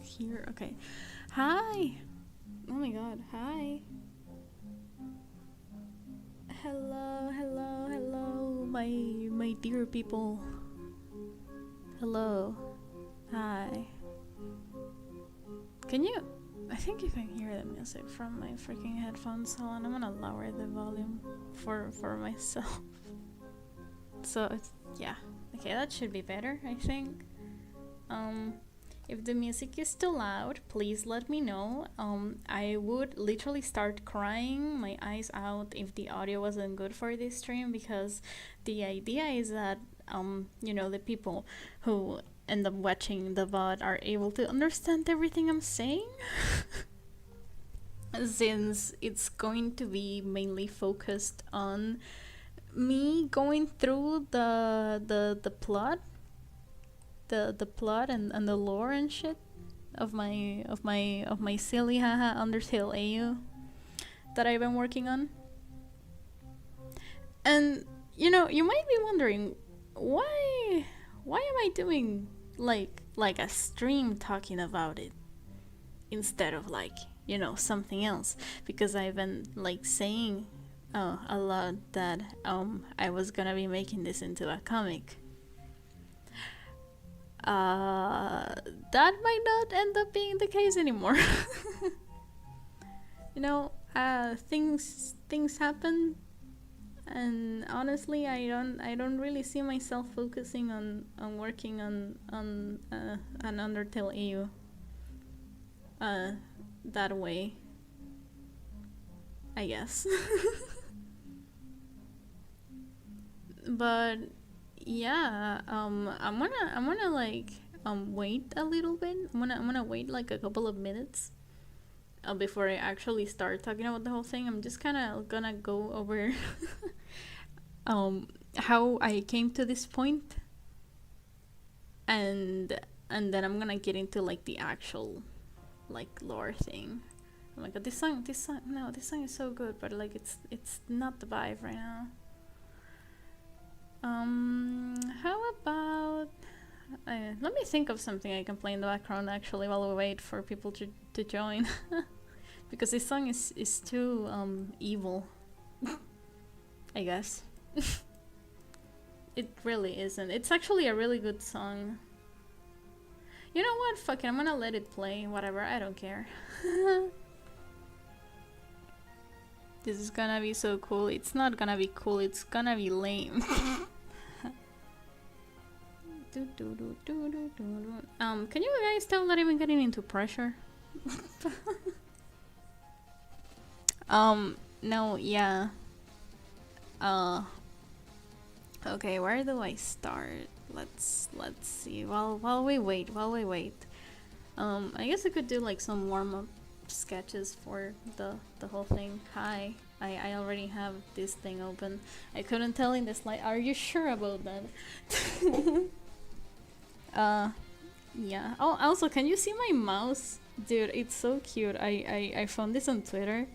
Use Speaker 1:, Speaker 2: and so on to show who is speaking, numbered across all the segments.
Speaker 1: Here. Okay. Hi. Oh my god. Hi. Hello, my dear people. Hello. Hi. Can you? I think you can hear the music from my freaking headphones. Hold on, I'm gonna lower the volume for myself. So it's, yeah. Okay, that should be better, I think. If the music is too loud, please let me know. I would literally start crying my eyes out if the audio wasn't good for this stream, because the idea is that the people who end up watching the VOD are able to understand everything I'm saying. Since it's going to be mainly focused on me going through the plot, the plot and the lore and shit of my silly haha Undertale AU that I've been working on. And you might be wondering, why am I doing like a stream talking about it instead of something else? Because I've been saying a lot that I was gonna be making this into a comic. That might not end up being the case anymore. Things happen, and honestly, I don't really see myself focusing on working on an Undertale AU that way, I guess. But yeah, I'm gonna wait a little bit. I'm gonna wait like a couple of minutes before I actually start talking about the whole thing. I'm just kind of gonna go over how I came to this point, and then I'm gonna get into the actual lore thing. Oh my god, this song is so good, but it's not the vibe right now. How about let me think of something I can play in the background actually while we wait for people to join. Because this song is too evil. I guess. It really isn't. It's actually a really good song. You know what? Fuck it, I'm gonna let it play. Whatever, I don't care. This is gonna be so cool. It's not gonna be cool, it's gonna be lame. Can you guys tell that I'm getting into pressure? No, yeah. Okay, where do I start? Let's see. While we wait. I guess I could do some warm-up sketches for the whole thing. Hi. I already have this thing open. I couldn't tell in the slide. Are you sure about that? Yeah. Oh, also, can you see my mouse? Dude, it's so cute. I found this on Twitter.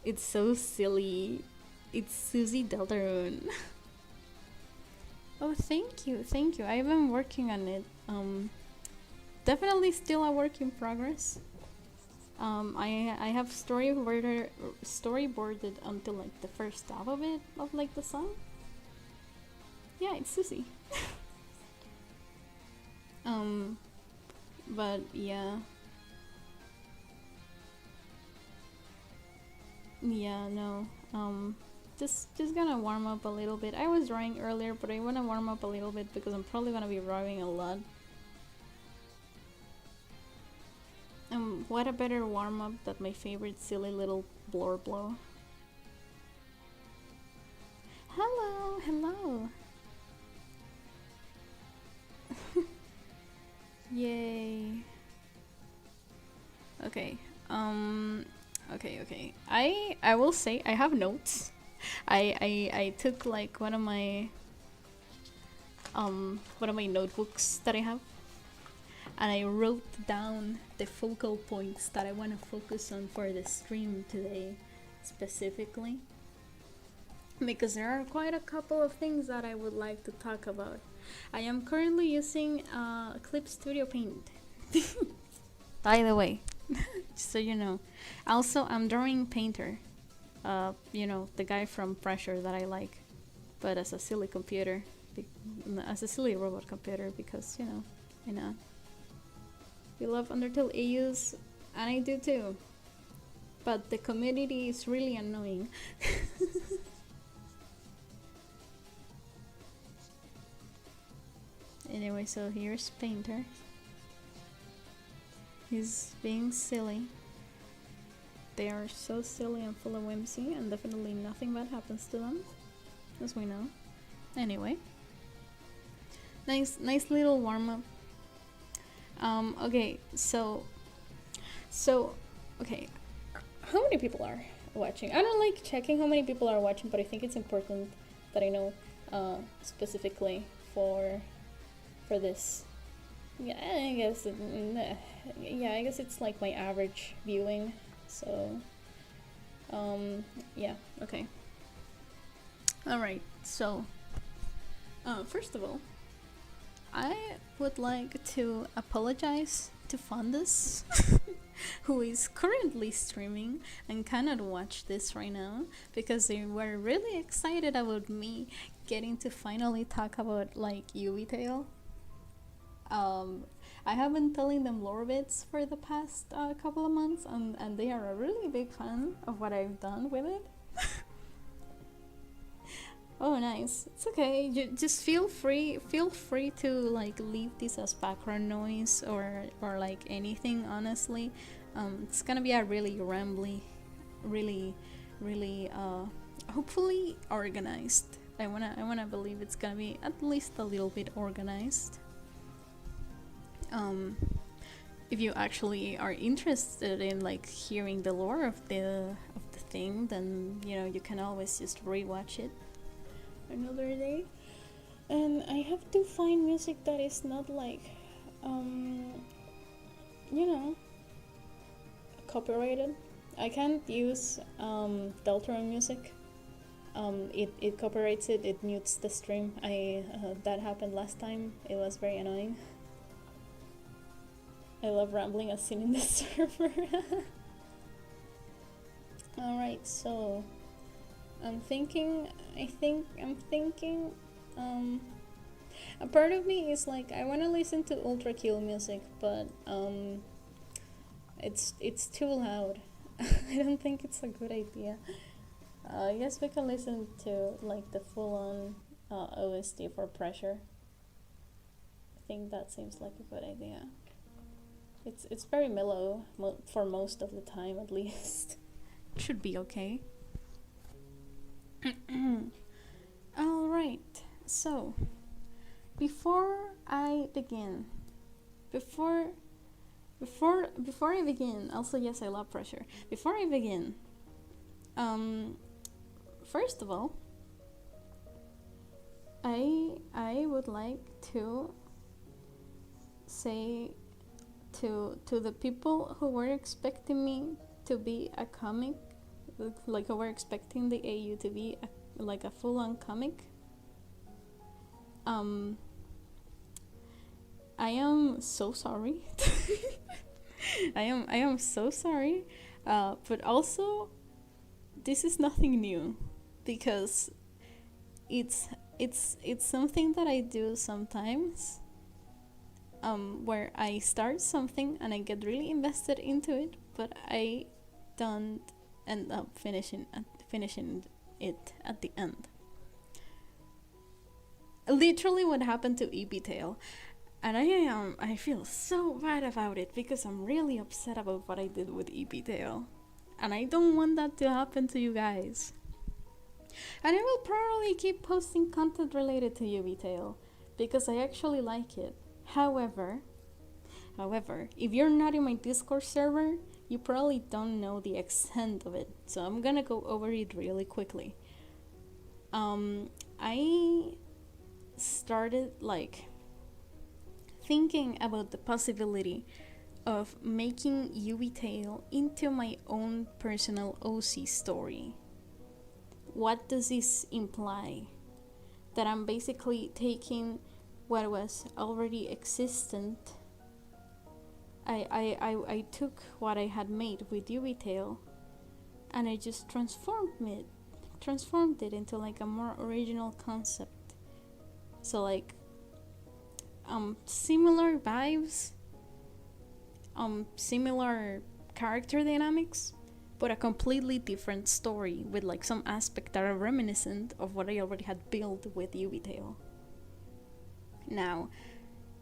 Speaker 1: It's so silly. It's Susie Deltarune. Oh, thank you. I've been working on it. Definitely still a work in progress. I have storyboarded until the first half of it, of the song. Yeah, it's Susie. But yeah. Yeah, no. Just gonna warm up a little bit. I was drawing earlier, but I wanna warm up a little bit because I'm probably gonna be drawing a lot. What a better warm-up than my favorite silly little blow. Hello. Yay. Okay. Okay. I will say I have notes. I took one of my notebooks that I have, and I wrote down the focal points that I want to focus on for the stream today specifically, because there are quite a couple of things that I would like to talk about. I am currently using Clip Studio Paint By the way, so you know. Also, I'm drawing Painter. You know, the guy from Pressure that I like, but as a silly computer, as a silly robot computer, because you know, why not? We love Undertale AUs, and I do too. But the community is really annoying. Anyway, so here's Painter. He's being silly. They are so silly and full of whimsy, and definitely nothing bad happens to them, as we know. Anyway, nice little warm up. Okay, so okay, how many people are watching? I don't like checking how many people are watching, but I think it's important that I know specifically for this. Yeah, I guess I guess it's like my average viewing. So yeah, okay. Alright, so first of all, I would like to apologize to Fundus, who is currently streaming and cannot watch this right now, because they were really excited about me getting to finally talk about like Uvtale. I have been telling them lore bits for the past couple of months, and they are a really big fan of what I've done with it. Oh, nice. It's okay. Just feel free to like leave this as background noise or like anything. Honestly, it's gonna be a really rambly, really hopefully organized. I wanna believe it's gonna be at least a little bit organized. If you actually are interested in like hearing the lore of the thing, then you know you can always just rewatch it another day. And I have to find music that is not like you know, copyrighted. I can't use Deltarune music. It copyrights it. It mutes the stream. That happened last time. It was very annoying. I love rambling as seen in the server. Alright, so I'm thinking a part of me is like I wanna listen to Ultra Kill music, but it's too loud. I don't think it's a good idea. I guess we can listen to like the full on OST for Pressure. I think that seems like a good idea. It's very mellow for most of the time, at least. Should be okay. All right. So, before I begin, also yes, I love Pressure. Before I begin, first of all, I would like to say to the people who were expecting me to be a comic, like who were expecting the AU to be like a full-on comic, I am so sorry. I am so sorry, but also this is nothing new, because it's something that I do sometimes. Where I start something and I get really invested into it, but I don't end up finishing it at the end. Literally what happened to Uvtale, and I feel so bad about it because I'm really upset about what I did with Uvtale, and I don't want that to happen to you guys. And I will probably keep posting content related to Uvtale because I actually like it. However, if you're not in my Discord server, you probably don't know the extent of it, so I'm gonna go over it really quickly. I started like thinking about the possibility of making Uvtale into my own personal OC story. What does this imply? That I'm basically taking what was already existent I took what I had made with Uvtale, and I just transformed it into like a more original concept. So like similar vibes, similar character dynamics, but a completely different story with like some aspects that are reminiscent of what I already had built with Uvtale. Now,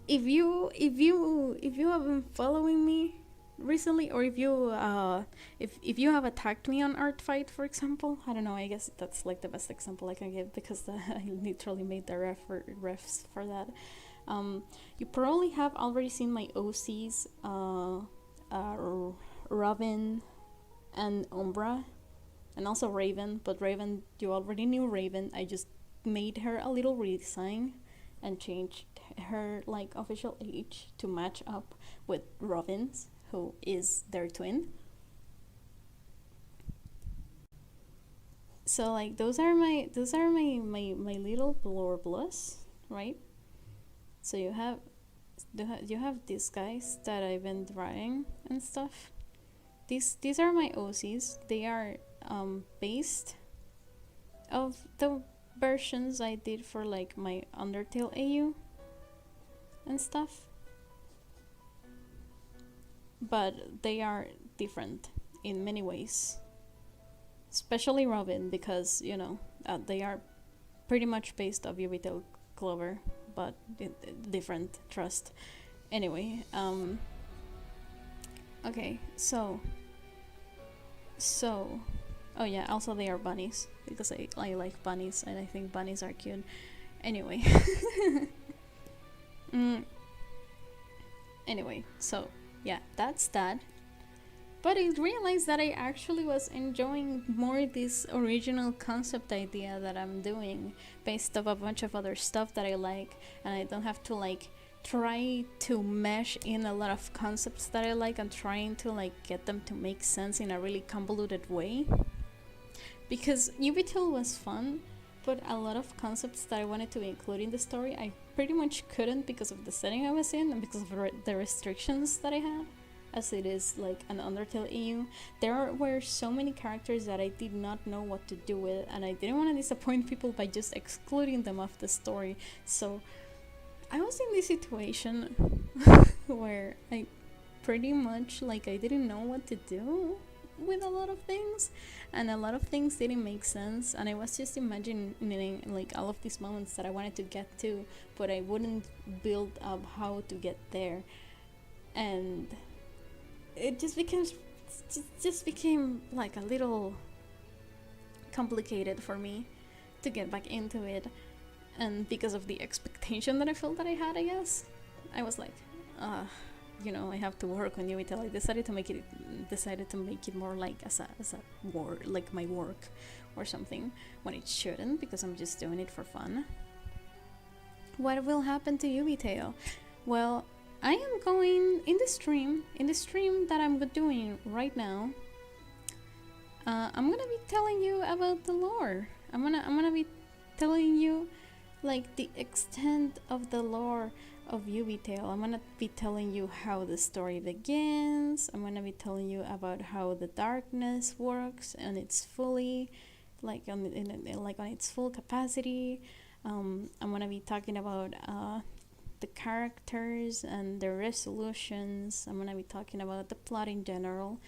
Speaker 1: if you have been following me recently, or if you have attacked me on Art Fight, for example, I don't know, I guess that's like the best example I can give, because I literally made the refs for that. You probably have already seen my OCs, Robin and Umbra, and also Raven. But Raven, you already knew Raven. I just made her a little redesign and changed her like official age to match up with Robin's, who is their twin. So like those are my little blurblus, right? So you have these guys that I've been drawing and stuff. These are my OCs. They are based of the versions I did for like my Undertale AU and stuff, but they are different in many ways, especially Robin, because they are pretty much based off Uvtale Clover, but different. Trust. Anyway, okay, so oh yeah, also they are bunnies, because I like bunnies and I think bunnies are cute. Anyway. Anyway, so yeah, that's that. But I realized that I actually was enjoying more this original concept idea that I'm doing based off a bunch of other stuff that I like, and I don't have to like try to mesh in a lot of concepts that I like and trying to like get them to make sense in a really convoluted way. Because Uvtale was fun, but a lot of concepts that I wanted to include in the story I pretty much couldn't because of the setting I was in and because of the restrictions that I had, as it is like an Undertale EU. There were so many characters that I did not know what to do with, and I didn't want to disappoint people by just excluding them off the story. So I was in this situation where I pretty much like I didn't know what to do with a lot of things, and a lot of things didn't make sense, and I was just imagining like all of these moments that I wanted to get to, but I wouldn't build up how to get there, and it just became like a little complicated for me to get back into it. And because of the expectation that I felt that I had, I guess I was like, I have to work on Uvtale. I decided to make it more like as a work, like my work or something, when it shouldn't, because I'm just doing it for fun. What will happen to Uvtale? Well, I am going in the stream that I'm doing right now. I'm gonna be telling you about the lore. I'm gonna be telling you like the extent of the lore of Uvtale. I'm gonna be telling you how the story begins. I'm gonna be telling you about how the darkness works and it's fully like on its full capacity. I'm gonna be talking about the characters and their resolutions. I'm gonna be talking about the plot in general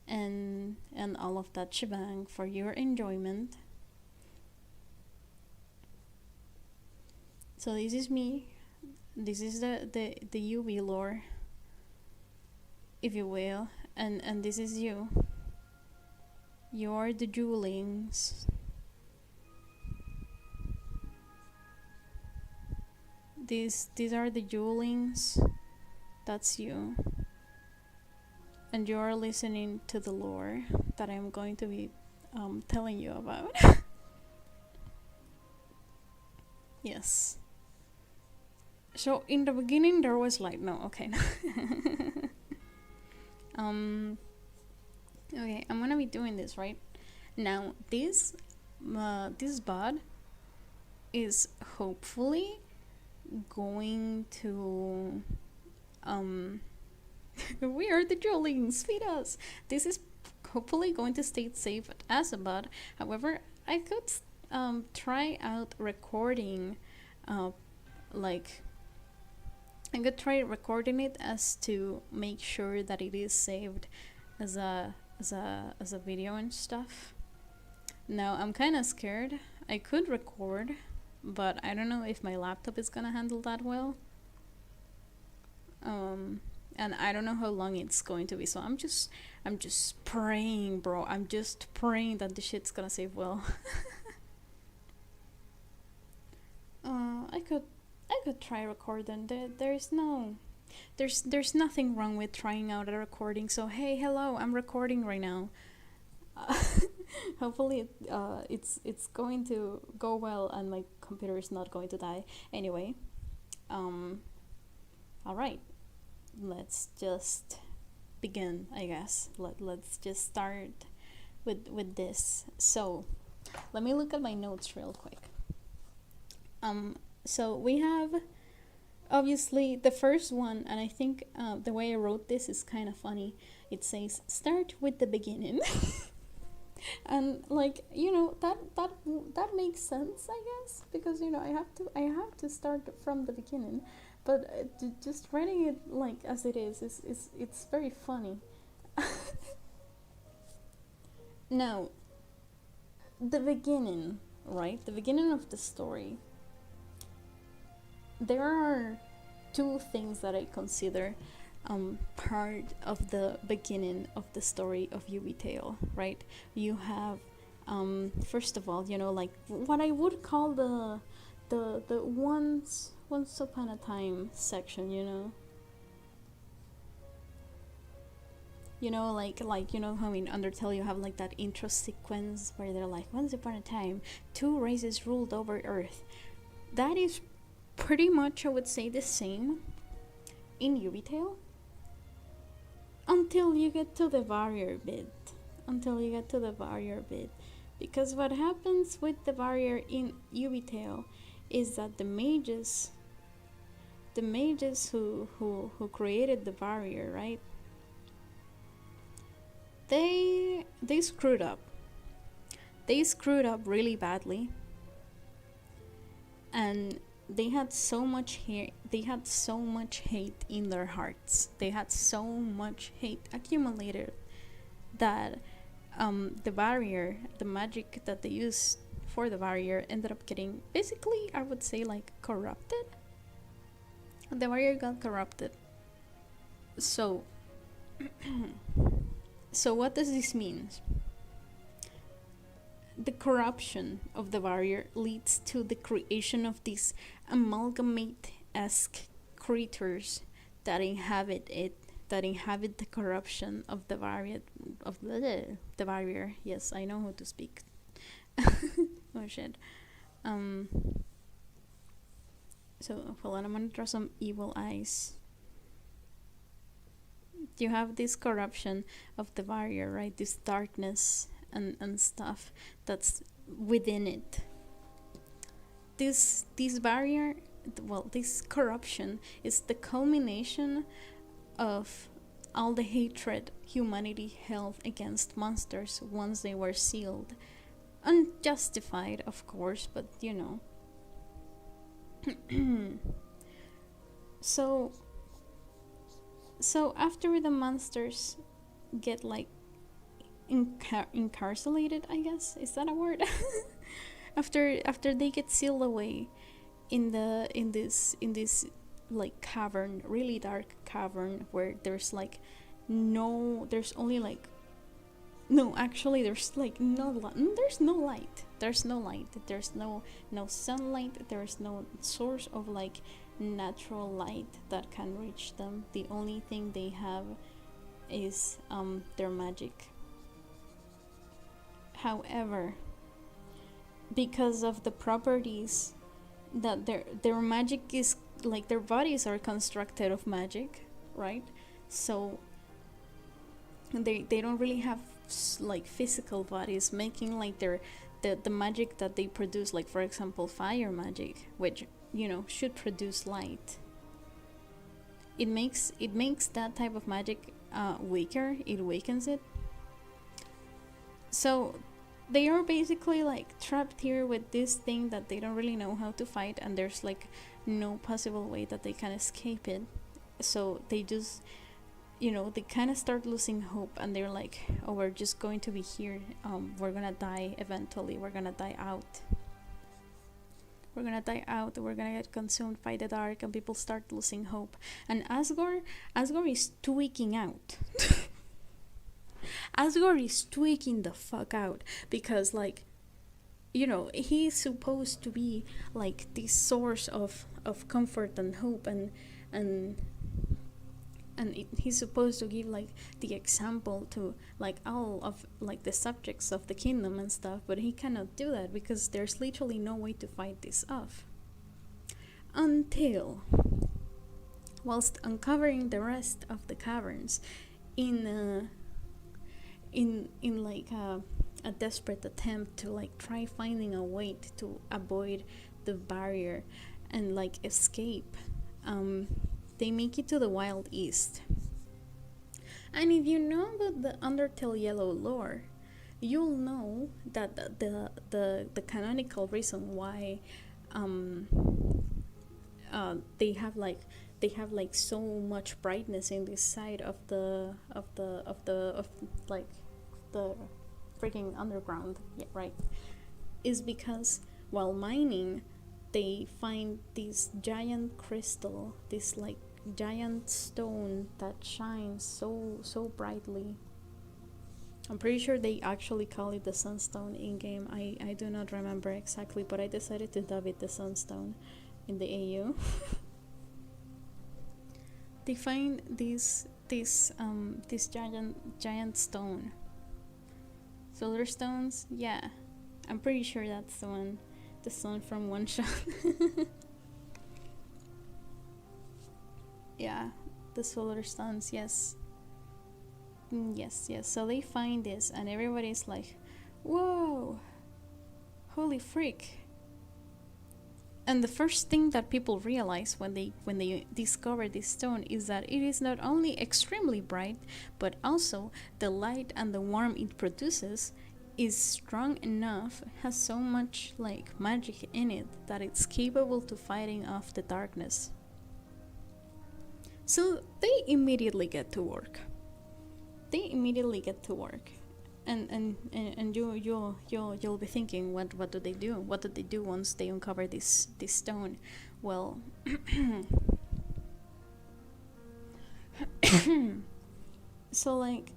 Speaker 1: and all of that shebang for your enjoyment. So this is me. This is the UV lore, if you will, and this is you. You're the jewelings. These are the jewelings. That's you. And you're listening to the lore that I'm going to be telling you about. Yes. So in the beginning there was like okay, okay, I'm gonna be doing this right now. This bot is hopefully going to We are the Jolings, feed us. This is hopefully going to stay safe as a bot. However, I could try out recording, like I could try recording it as to make sure that it is saved as a video and stuff. Now I'm kind of scared. I could record, but I don't know if my laptop is gonna handle that well. And I don't know how long it's going to be, so I'm just praying, bro. I'm just praying that the shit's gonna save well. I could try recording. There's nothing wrong with trying out a recording. So hey, hello, I'm recording right now. Hopefully it's going to go well and my computer is not going to die. Anyway, all right, let's just begin, I guess. Let's just start with this. So let me look at my notes real quick. So we have obviously the first one, and I think the way I wrote this is kind of funny. It says start with the beginning. And like, you know, that makes sense, I guess, because, you know, I have to start from the beginning, but just writing it like as it is it's very funny. Now, the beginning, right? The beginning of the story. There are two things that I consider part of the beginning of the story of Uvtale, right? You have first of all, you know, like what I would call the once upon a time section, you know, like you know how in Undertale you have like that intro sequence where they're like, once upon a time 2 races ruled over Earth. That is pretty much, I would say, the same in Uvtale until you get to the barrier bit. Because what happens with the barrier in Uvtale is that the mages who created the barrier, right? They screwed up. They screwed up really badly. And they had so much hate in their hearts. They had so much hate accumulated that the barrier, the magic that they used for the barrier, ended up getting, basically, I would say, like, corrupted. The barrier got corrupted. So so what does this mean? The corruption of the barrier leads to the creation of these amalgamate-esque creatures that inhabit the corruption of the barrier. Yes, I know how to speak. Oh shit. So hold on, I'm gonna draw some evil eyes. You have this corruption of the barrier, right? This darkness and stuff that's within it. This barrier, well, this corruption is the culmination of all the hatred humanity held against monsters once they were sealed. Unjustified, of course, but you know. So after the monsters get like incarcerated, I guess, is that a word? after they get sealed away in this like cavern, really dark cavern, where there's like there's no light. There's no sunlight. There's no source of like natural light that can reach them. The only thing they have is their magic. However, because of the properties that their magic is, like, their bodies are constructed of magic, right? So they don't really have like physical bodies, making like the magic that they produce, like for example fire magic, which, you know, should produce light. it makes that type of magic weaker. It weakens it. So they are basically like trapped here with this thing that they don't really know how to fight, and there's like no possible way that they can escape it. So they just, they kind of start losing hope, and they're like, oh, we're just going to be here. We're gonna die eventually. We're gonna die out. We're gonna get consumed by the dark, and people start losing hope. And Asgore is tweaking out. Asgore is tweaking the fuck out, because like, he's supposed to be like this source of comfort and hope, and he's supposed to give like the example to like all of like the subjects of the kingdom and stuff, but he cannot do that because there's literally no way to fight this off. Until, whilst uncovering the rest of the caverns in like a desperate attempt to like try finding a way to avoid the barrier and like escape, they make it to the Wild East. And if you know about the Undertale Yellow lore, you'll know that the canonical reason why they have like so much brightness in this side of the freaking underground, yeah, right, is because while mining they find this giant crystal, this like giant stone that shines so brightly. I'm pretty sure they actually call it the Sunstone in game. I do not remember exactly, but I decided to dub it the Sunstone in the AU. They find this giant stone. Solar stones, yeah, I'm pretty sure that's the one, the stone from One Shot. Yeah, the solar stones, yes. Yes. So they find this, and everybody's like, whoa, holy frick. And the first thing that people realize when they discover this stone is that it is not only extremely bright, but also the light and the warmth it produces is strong enough, has so much like magic in it, that it's capable to fighting off the darkness. So they immediately get to work. And you'll be thinking, what do they do? What do they do once they uncover this stone? Well, so like,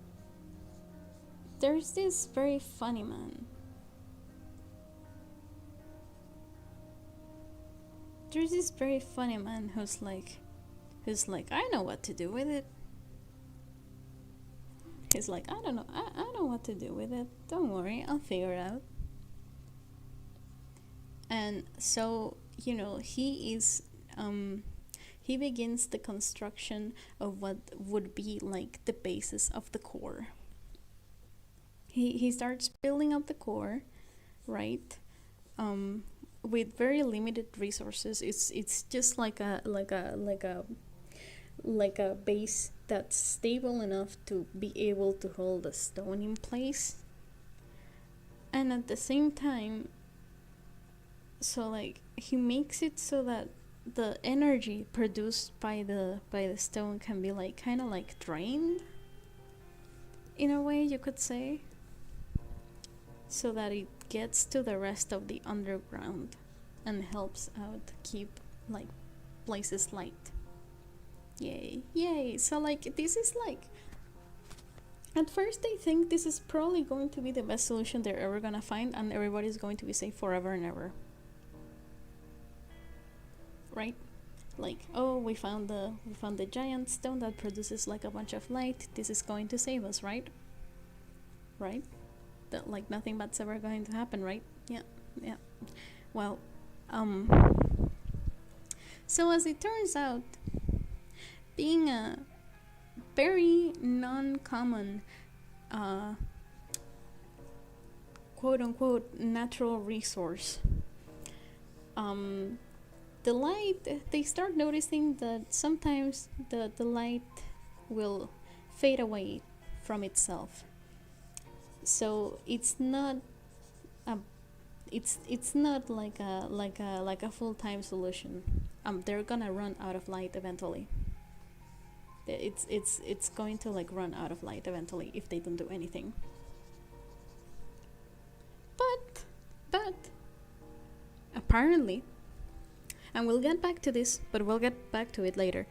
Speaker 1: there's this very funny man. Who's like, I know what to do with it. He's like, I don't know, I know what to do with it. Don't worry, I'll figure it out. And so, he begins the construction of what would be like the basis of the core. He starts building up the core, right? With very limited resources. It's just like a base that's stable enough to be able to hold the stone in place, and at the same time, so like, he makes it so that the energy produced by the stone can be like kind of like drained, in a way you could say, so that it gets to the rest of the underground and helps out keep like places light. Yay. So like, this is like, at first they think this is probably going to be the best solution they're ever gonna find, and everybody's going to be safe forever and ever, right? Like, oh, we found the giant stone that produces like a bunch of light. This is going to save us, right? That like nothing bad's ever going to happen, right? Yeah. Well, so as it turns out, being a very non-common quote-unquote natural resource, the light, they start noticing that sometimes the light will fade away from itself. So it's not a it's not like a full-time solution. They're gonna run out of light eventually. It's going to like run out of light eventually if they don't do anything. But apparently, and we'll get back to this, but we'll get back to it later.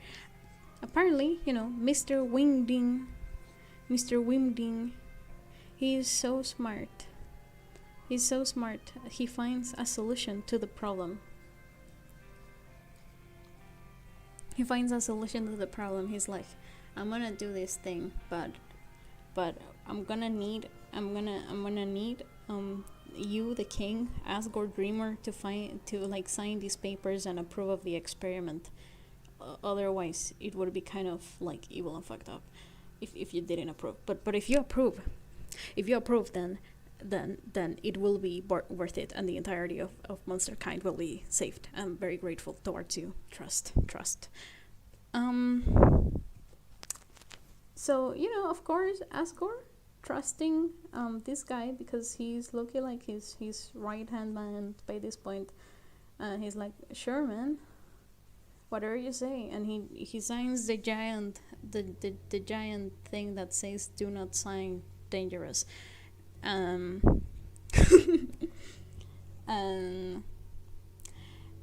Speaker 1: Apparently, Mr. Wingding, he is so smart. He's so smart. He finds a solution to the problem. He's like, I'm gonna do this thing, but I'm gonna need you, the king, Asgore Dreamer, to sign these papers and approve of the experiment. Otherwise, it would be kind of like evil and fucked up if you didn't approve. But if you approve, then it will be worth it, and the entirety of monster kind will be saved. I'm very grateful towards you. Trust. So of course, Asgore trusting this guy, because he's looking like his right hand man by this point, and he's like, sure man, whatever you say. And he signs the giant thing that says, do not sign, dangerous. And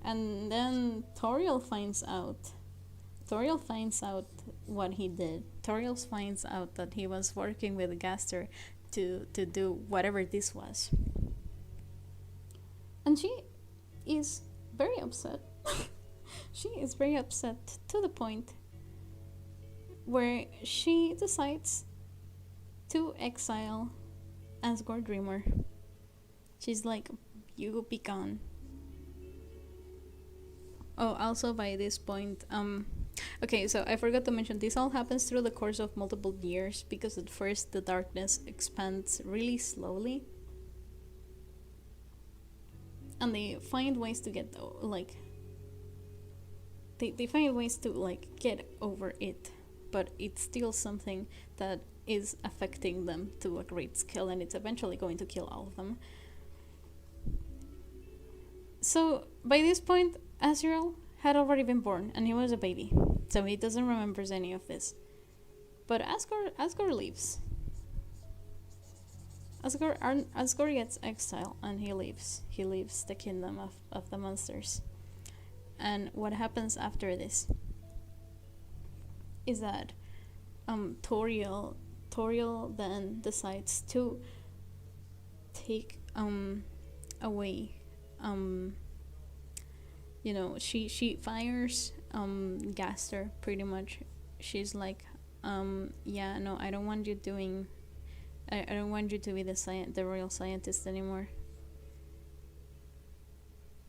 Speaker 1: then Toriel finds out what he did. Toriel finds out that he was working with Gaster to do whatever this was. And she is very upset. She is very upset to the point where she decides to exile Asgore Dreamer. She's like, you be gone. Oh, also by this point, okay, so I forgot to mention, this all happens through the course of multiple years, because at first the darkness expands really slowly. And they find ways to get, like, they find ways to, like, get over it. But it's still something that is affecting them to a great scale, and it's eventually going to kill all of them. So, by this point, Azrael had already been born, and he was a baby. So he doesn't remember any of this. But Asgore leaves. Asgore gets exiled, and he leaves. He leaves the kingdom of the monsters. And what happens after this is that Toriel then decides to take away, she fires Gaster pretty much. She's like, yeah, no, I don't want you to be the royal scientist anymore.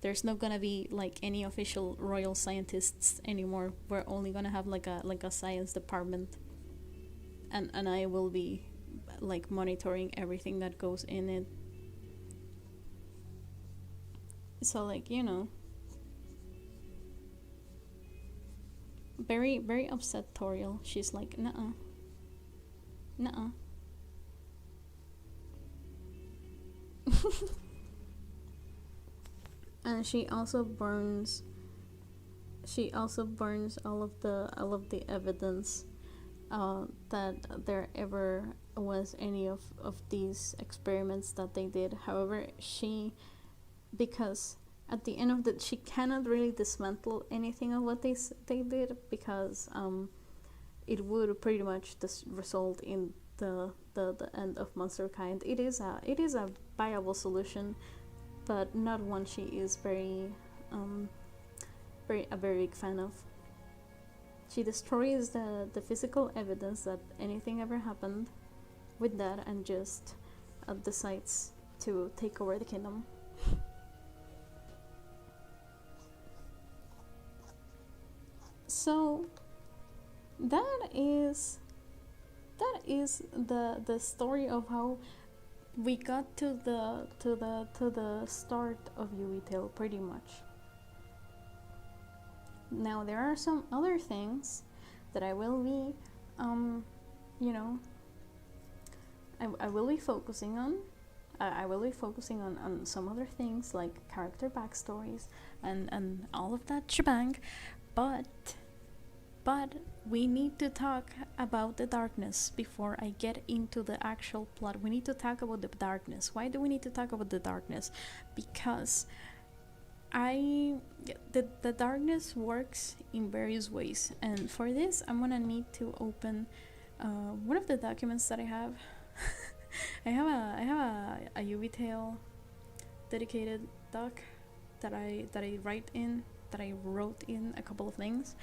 Speaker 1: There's not gonna be like any official royal scientists anymore. We're only gonna have like a science department, and I will be like monitoring everything that goes in it. So like, very, very upset Toriel. She's like, nuh-uh. And she also burns all of the evidence that there ever was any of these experiments that they did. However, because at the end of she cannot really dismantle anything of what they did, because it would pretty much result in the end of monster kind. It is a viable solution, but not one she is a very big fan of. She destroys the physical evidence that anything ever happened with that, and just decides to take over the kingdom. So that is the story of how we got to the start of Uvtale, pretty much. Now there are some other things that I will be, you know, I will be focusing on. I will be focusing on some other things like character backstories and all of that shebang, but we need to talk about the darkness before I get into the actual plot. We need to talk about the darkness. Why do we need to talk about the darkness? Because the darkness works in various ways, and for this I'm gonna need to open one of the documents that I have. I have a Uvtale dedicated doc that I wrote in a couple of things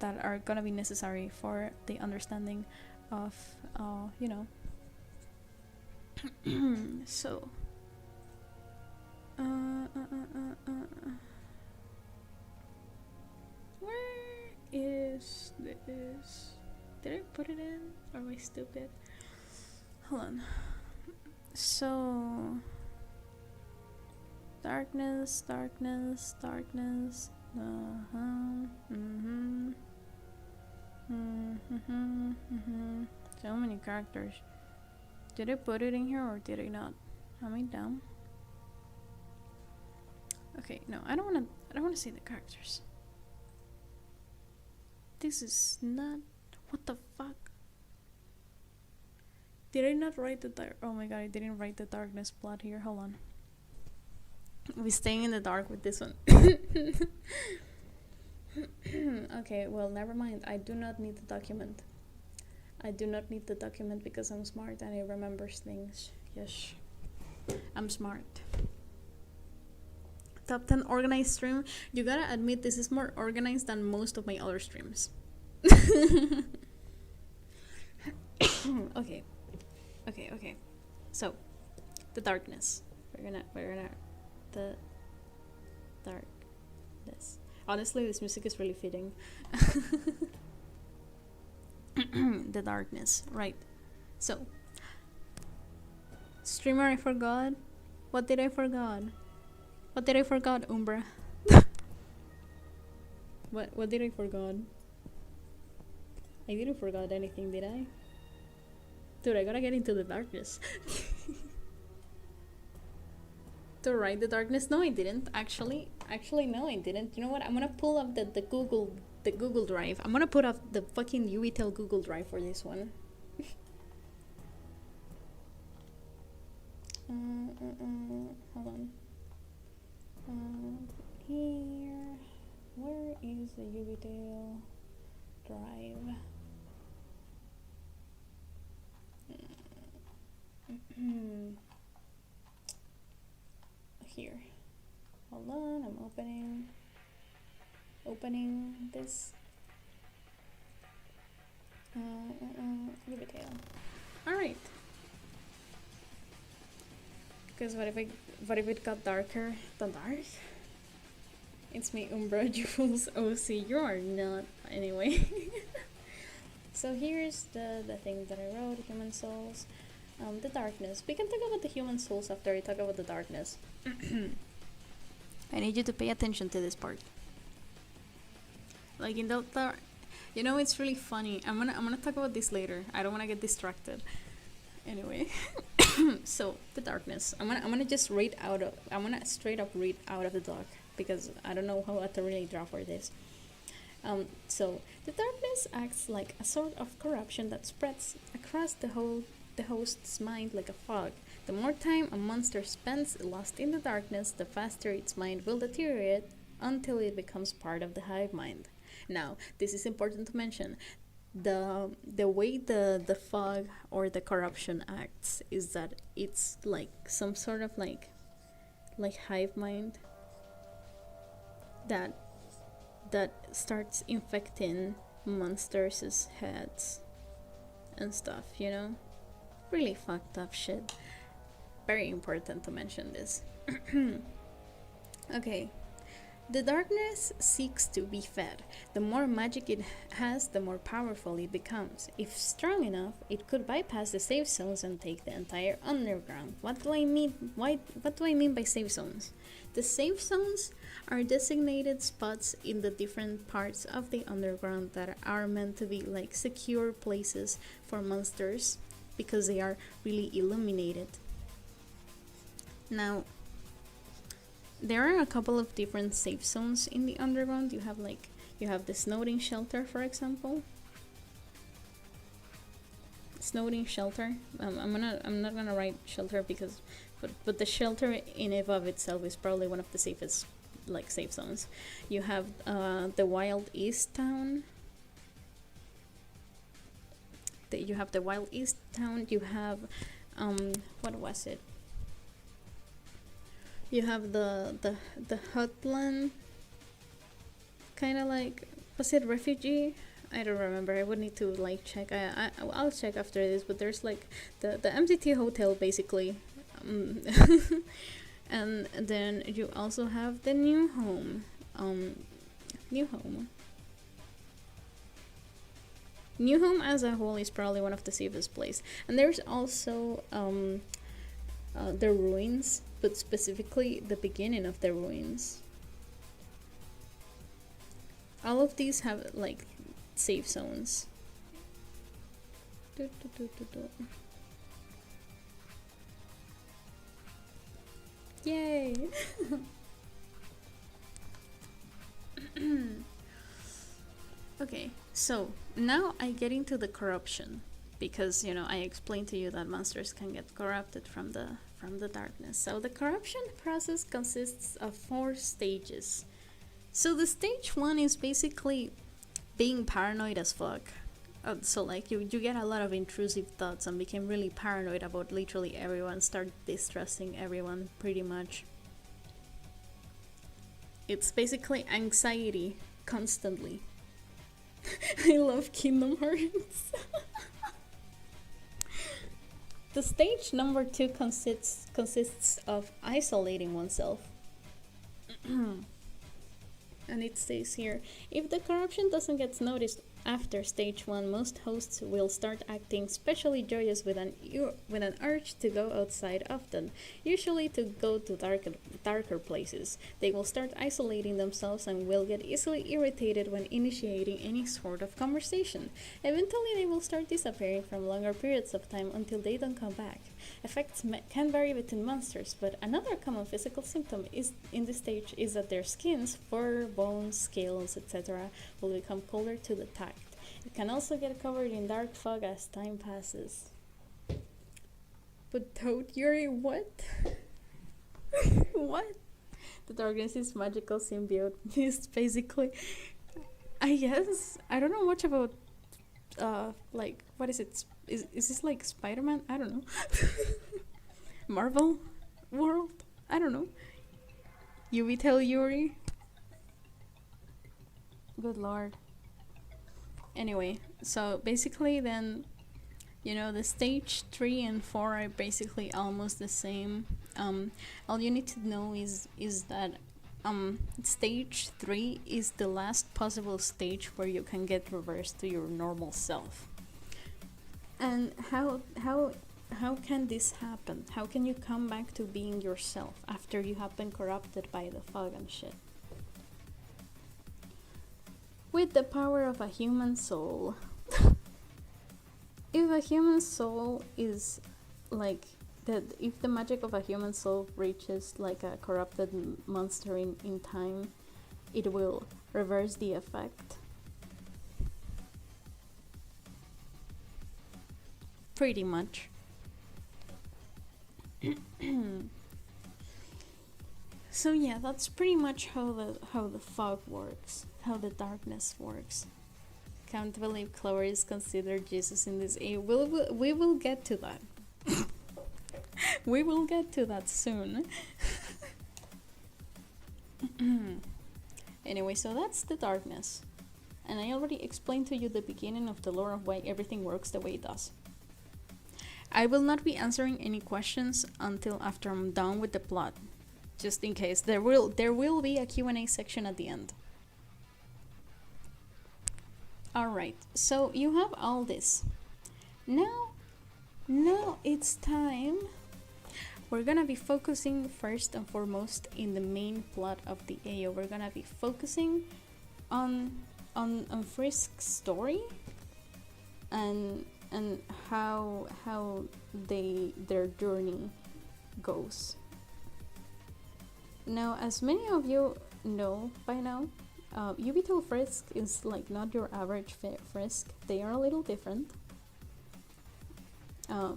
Speaker 1: that are gonna be necessary for the understanding of you know. So where is this? Did I put it in, or am I stupid? Hold on. So darkness. So many characters. Did I put it in here or did I not? Am I dumb? Okay, no, I don't wanna see the characters. This is not. What the fuck? Did I not write the oh my god, I didn't write the darkness plot here. Hold on. We're staying in the dark with this one. Okay, well, never mind. I do not need the document. I do not need the document because I'm smart and I remember things. Yes, I'm smart. Top 10 organized stream. You gotta admit this is more organized than most of my other streams. Okay. So, the darkness. We're gonna the darkness. Honestly, this music is really fitting. The darkness, right? So, streamer I forgot. What did I forgot? What did I forgot, Umbra? What did I forgot? I didn't forgot anything, did I? Dude, I gotta get into the darkness. To write the darkness? No, I didn't. Actually, no, I didn't. You know what? I'm gonna pull up the Google Drive. I'm gonna put up the fucking Uvtale Google Drive for this one. Hold on. Here. Where is the Uvtale Drive? Here. Hold on, I'm opening this. Uvtale. Alright. Because what if it got darker than dark? It's me, Umbra, Jules, OC. You are not. Anyway. So here's the thing that I wrote, human souls. The darkness. We can talk about the human souls after I talk about the darkness. I need you to pay attention to this part. Like in the you know, it's really funny. I'm gonna talk about this later. I don't wanna get distracted. Anyway. So the darkness. I'm gonna just read out of I'm gonna straight up read out of the doc because I don't know how to really draw for this. So the darkness acts like a sort of corruption that spreads across the host's mind like a fog. The more time a monster spends lost in the darkness, the faster its mind will deteriorate until it becomes part of the hive mind. Now, this is important to mention. The way the fog or the corruption acts is that it's like some sort of like hive mind that starts infecting monsters' heads and stuff, you know? Really fucked up shit. Very important to mention this. Okay, The darkness seeks to be fed. The more magic it has, the more powerful it becomes. If strong enough, it could bypass the safe zones and take the entire underground. What do I mean? What do I mean by safe zones? The safe zones are designated spots in the different parts of the underground that are meant to be like secure places for monsters because they are really illuminated. Now, there are a couple of different safe zones in the underground. You have the Snowing Shelter, for example. Snowing Shelter. I'm not gonna write shelter but the shelter in and of itself is probably one of the safest like safe zones. You have the Wild East Town. You have the Wild East Town. You have what was it? You have the Hotland, kind of like, was it refugee? I don't remember. I would need to like check. I'll check after this. But there's like the MCT hotel basically, and then you also have the New Home, New Home. New Home as a whole is probably one of the safest place, and there's also the ruins, but specifically the beginning of the ruins. All of these have like safe zones. Yay! Okay, so now I get into the corruption, because I explained to you that monsters can get corrupted from the darkness. So the corruption process consists of 4 stages. So the stage 1 is basically being paranoid as fuck. So like you get a lot of intrusive thoughts and became really paranoid about literally everyone, start distrusting everyone pretty much. It's basically anxiety constantly. I love Kingdom Hearts. The stage number 2 consists of isolating oneself. And it stays here, if the corruption doesn't get noticed after stage 1, most hosts will start acting especially joyous with an urge to go outside often, usually to go to darker places. They will start isolating themselves and will get easily irritated when initiating any sort of conversation. Eventually they will start disappearing from longer periods of time until they don't come back. Effects can vary between monsters, but another common physical symptom in this stage is that their skins, fur, bones, scales, etc. will become colder to the touch. It can also get covered in dark fog as time passes. But Toad Yuri, what? What? The darkness is magical symbiote. It's basically, I guess, I don't know much about, like, what is it? Is this like Spider-Man? I don't know. Marvel world? I don't know. Uvtale Yuri? Good lord. Anyway, so basically then, the stage 3 and 4 are basically almost the same. All you need to know is that stage 3 is the last possible stage where you can get reversed to your normal self. And how can this happen? How can you come back to being yourself after you have been corrupted by the fog and shit? With the power of a human soul. If a human soul is like that, if the magic of a human soul reaches like a corrupted monster in time, it will reverse the effect. Pretty much. So yeah, that's pretty much how the fog works, how the darkness works. Can't believe Chloe is considered Jesus in this age. We will get to that. We will get to that soon. Anyway, so that's the darkness. And I already explained to you the beginning of the lore of why everything works the way it does. I will not be answering any questions until after I'm done with the plot. just in case. There will be a Q&A section at the end. Alright, so you have all this. Now it's time. We're gonna be focusing first and foremost in the main plot of the AO. We're gonna be focusing on Frisk's story and how their journey goes. Now, as many of you know by now, Uvtale Frisk is like not your average Frisk. They are a little different.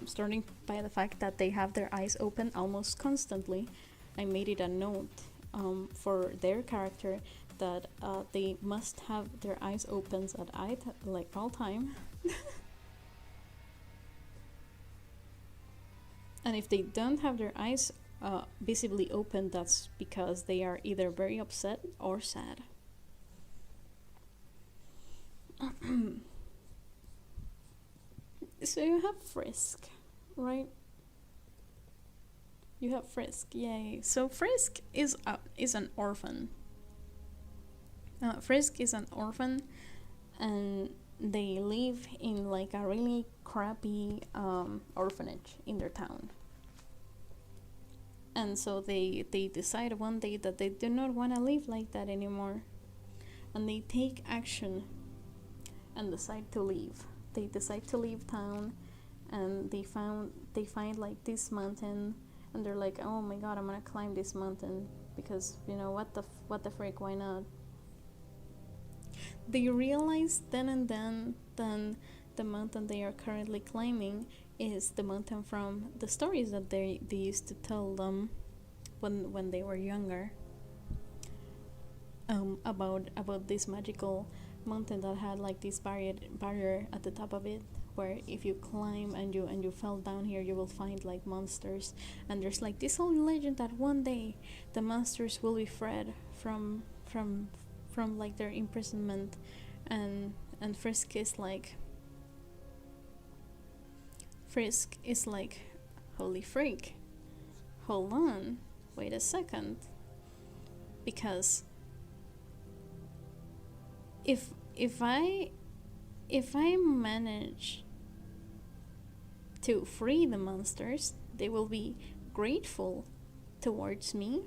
Speaker 1: Starting by the fact that they have their eyes open almost constantly. I made it a note for their character that they must have their eyes open at like all time. And if they don't have their eyes visibly open, that's because they are either very upset or sad. So you have Frisk, right? You have Frisk, yay. So Frisk is an orphan. Frisk is an orphan, and they live in like a really crappy orphanage in their town. And so they decide one day that they do not want to live like that anymore, and they take action and decide to leave. They decide to leave town, and they find like this mountain, and they're like, oh my god, I'm gonna climb this mountain because, you know, what the frick, why not? They realize then and then the mountain they are currently climbing is the mountain from the stories that they used to tell them when they were younger, about this magical mountain that had like this barrier at the top of it, where if you climb and you fell down here, you will find like monsters, and there's like this whole legend that one day the monsters will be freed from like their imprisonment, and Frisk is like, holy freak, hold on, wait a second, because if I manage to free the monsters, they will be grateful towards me,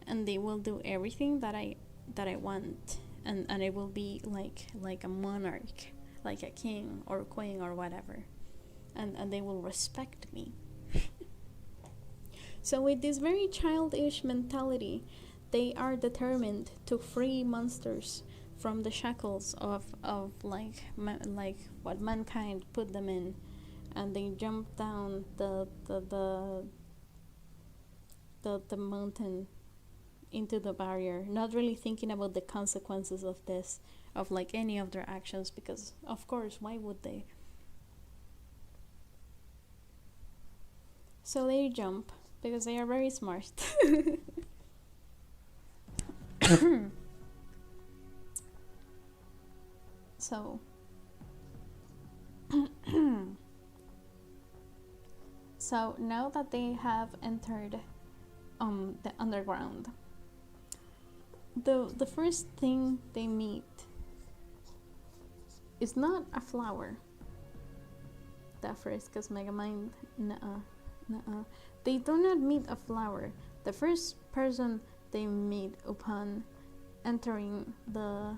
Speaker 1: and they will do everything that I want, and I will be like a monarch, like a king or queen or whatever, and they will respect me. So with this very childish mentality, they are determined to free monsters from the shackles of like what mankind put them in, and they jump down the mountain into the barrier, not really thinking about the consequences of this, of like any of their actions, because of course, why would they? So they jump because they are very smart. So so now that they have entered the underground, the first thing they meet is not a flower. That Frisk is Megamind. Nuh-uh. They do not meet a flower. The first person they meet upon entering the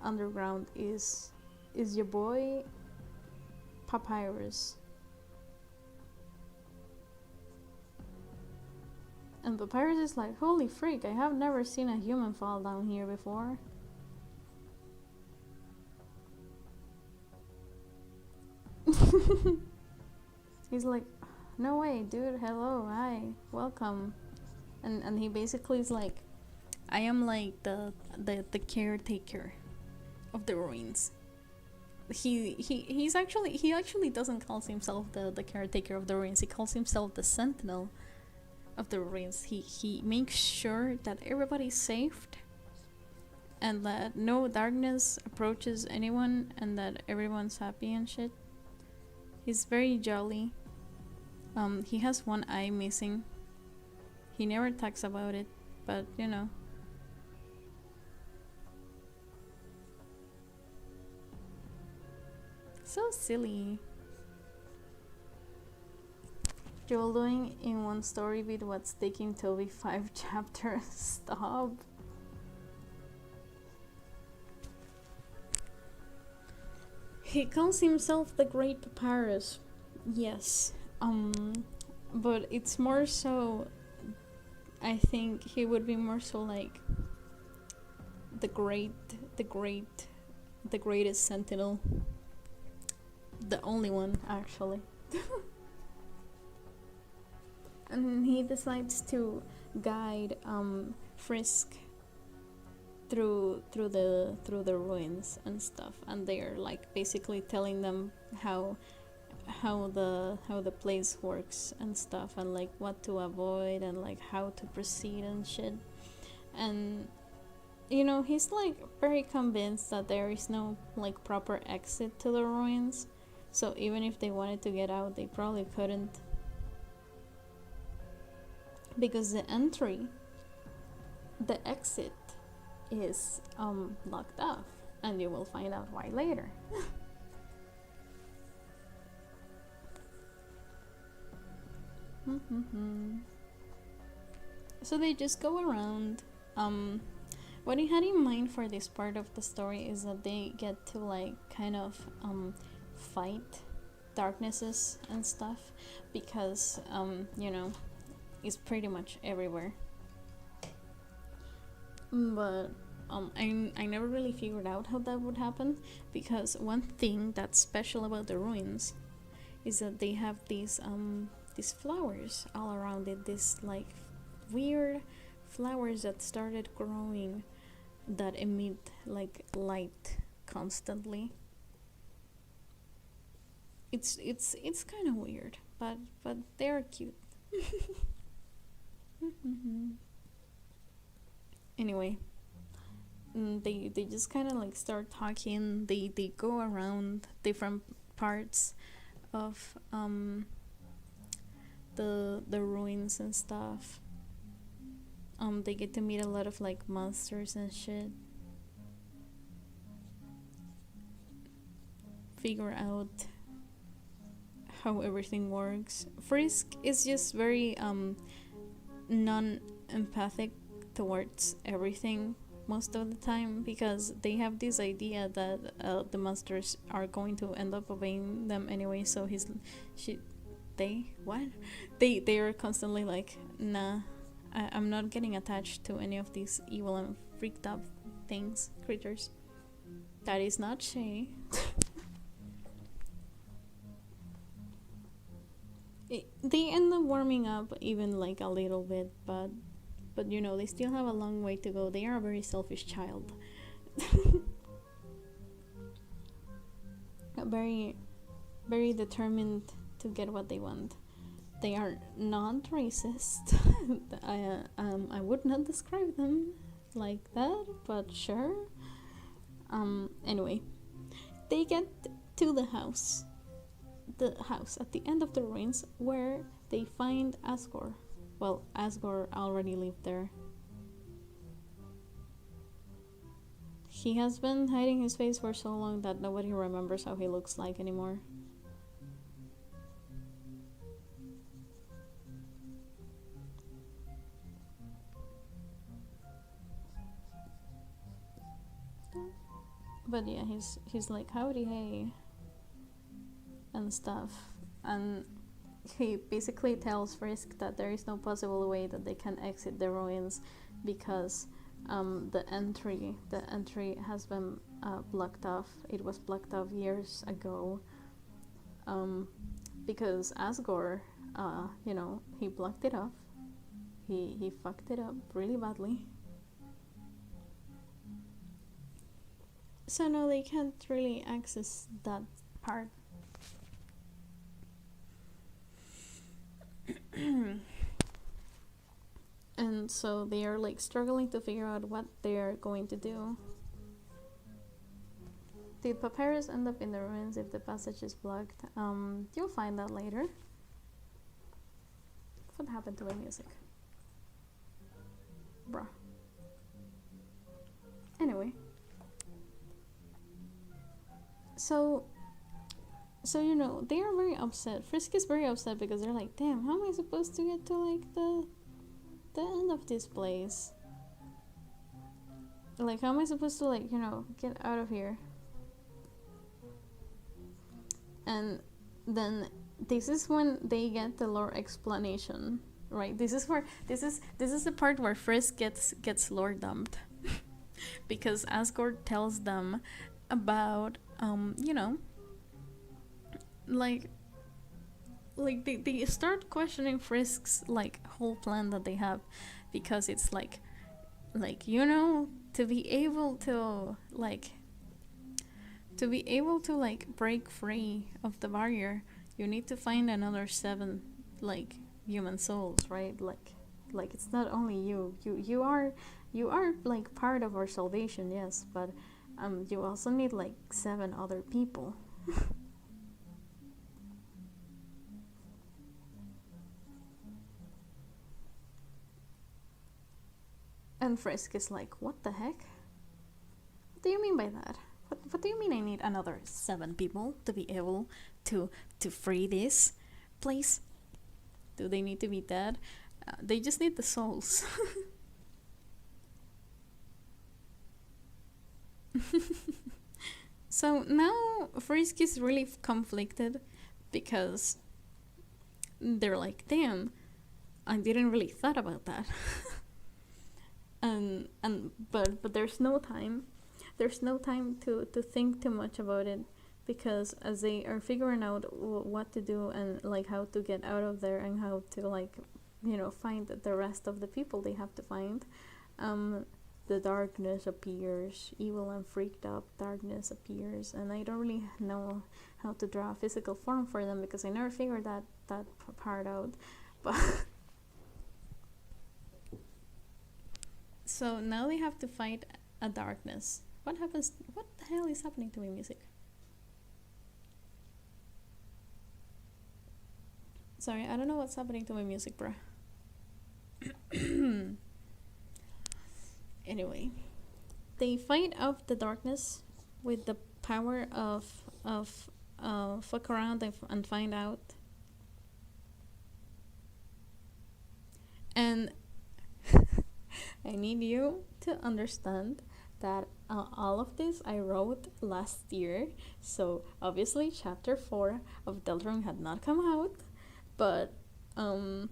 Speaker 1: underground is your boy Papyrus. And Papyrus is like, holy freak, I have never seen a human fall down here before. He's like, no way, dude, hello, hi, welcome. And he basically is like, I am like the caretaker of the ruins. He actually doesn't call himself the caretaker of the ruins. He calls himself the sentinel of the ruins. He makes sure that everybody's saved, and that no darkness approaches anyone, and that everyone's happy and shit. He's very jolly. He has one eye missing. He never talks about it, but you know. So silly. Joel doing in one story bit what's taking Toby 5 chapters. Stop. He calls himself the Great Papyrus. Yes. But it's more so, I think he would be more so like the greatest sentinel. The only one, actually. And he decides to guide Frisk through the ruins and stuff, and they're like basically telling them how the place works and stuff, and like what to avoid and like how to proceed and shit. And you know, he's like very convinced that there is no like proper exit to the ruins, so even if they wanted to get out, they probably couldn't, because the exit is locked off, and you will find out why later. So they just go around. What he had in mind for this part of the story is that they get to like kind of fight darknesses and stuff, because you know, it's pretty much everywhere. But I never really figured out how that would happen, because one thing that's special about the ruins is that they have these flowers all around it, this like weird flowers that started growing that emit like light constantly. It's kind of weird, but they're cute. Anyway, they just kind of like start talking. They go around different parts of the ruins and stuff. They get to meet a lot of like monsters and shit. Figure out how everything works. Frisk is just very non-empathic towards everything most of the time, because they have this idea that the monsters are going to end up obeying them anyway, so they are constantly like, nah, I'm not getting attached to any of these evil and freaked up creatures. That is not Shay. They end up warming up even like a little bit, but you know, they still have a long way to go. They are a very selfish child. Very, very determined to get what they want. They are not racist. I would not describe them like that, but sure. Anyway, they get to the house at the end of the ruins, where they find Asgore. Well, Asgore already lived there. He has been hiding his face for so long that nobody remembers how he looks like anymore. But yeah, he's like, howdy, hey, and stuff. And he basically tells Frisk that there is no possible way that they can exit the ruins, because the entry has been blocked off. It was blocked off years ago, because Asgore, you know, he blocked it off. He fucked it up really badly. So no, they can't really access that part. And so they are like struggling to figure out what they're going to do. Did Papyrus end up in the ruins if the passage is blocked? You'll find that later. What happened to my music? Bruh. Anyway. So you know, they are very upset. Frisk is very upset because they're like, damn, how am I supposed to get to like the end of this place? Like, how am I supposed to, like, you know, get out of here? And then this is when they get the lore explanation, right? This is the part where Frisk gets lore dumped. Because Asgore tells them about you know, like they start questioning Frisk's like whole plan that they have, because it's like you know, to be able to break free of the barrier, you need to find another 7 like human souls, right? Like it's not only you are like part of our salvation, yes, but you also need like 7 other people. And Frisk is like, what the heck? What do you mean by that? What do you mean I need another 7 people to be able to free this place? Do they need to be dead? They just need the souls. So now Frisk is really conflicted, because they're like, damn, I didn't really thought about that. But there's no time to think too much about it, because as they are figuring out what to do and like how to get out of there and how to like, you know, find the rest of the people they have to find, the darkness appears, evil and freaked up darkness appears, and I don't really know how to draw a physical form for them because I never figured that part out. But so now they have to fight a darkness. What happens? What the hell is happening to my music? Sorry, I don't know what's happening to my music, bruh. Anyway, they fight off the darkness with the power of fuck around and find out. And I need you to understand that all of this I wrote last year, so obviously chapter 4 of Deltarune had not come out, but the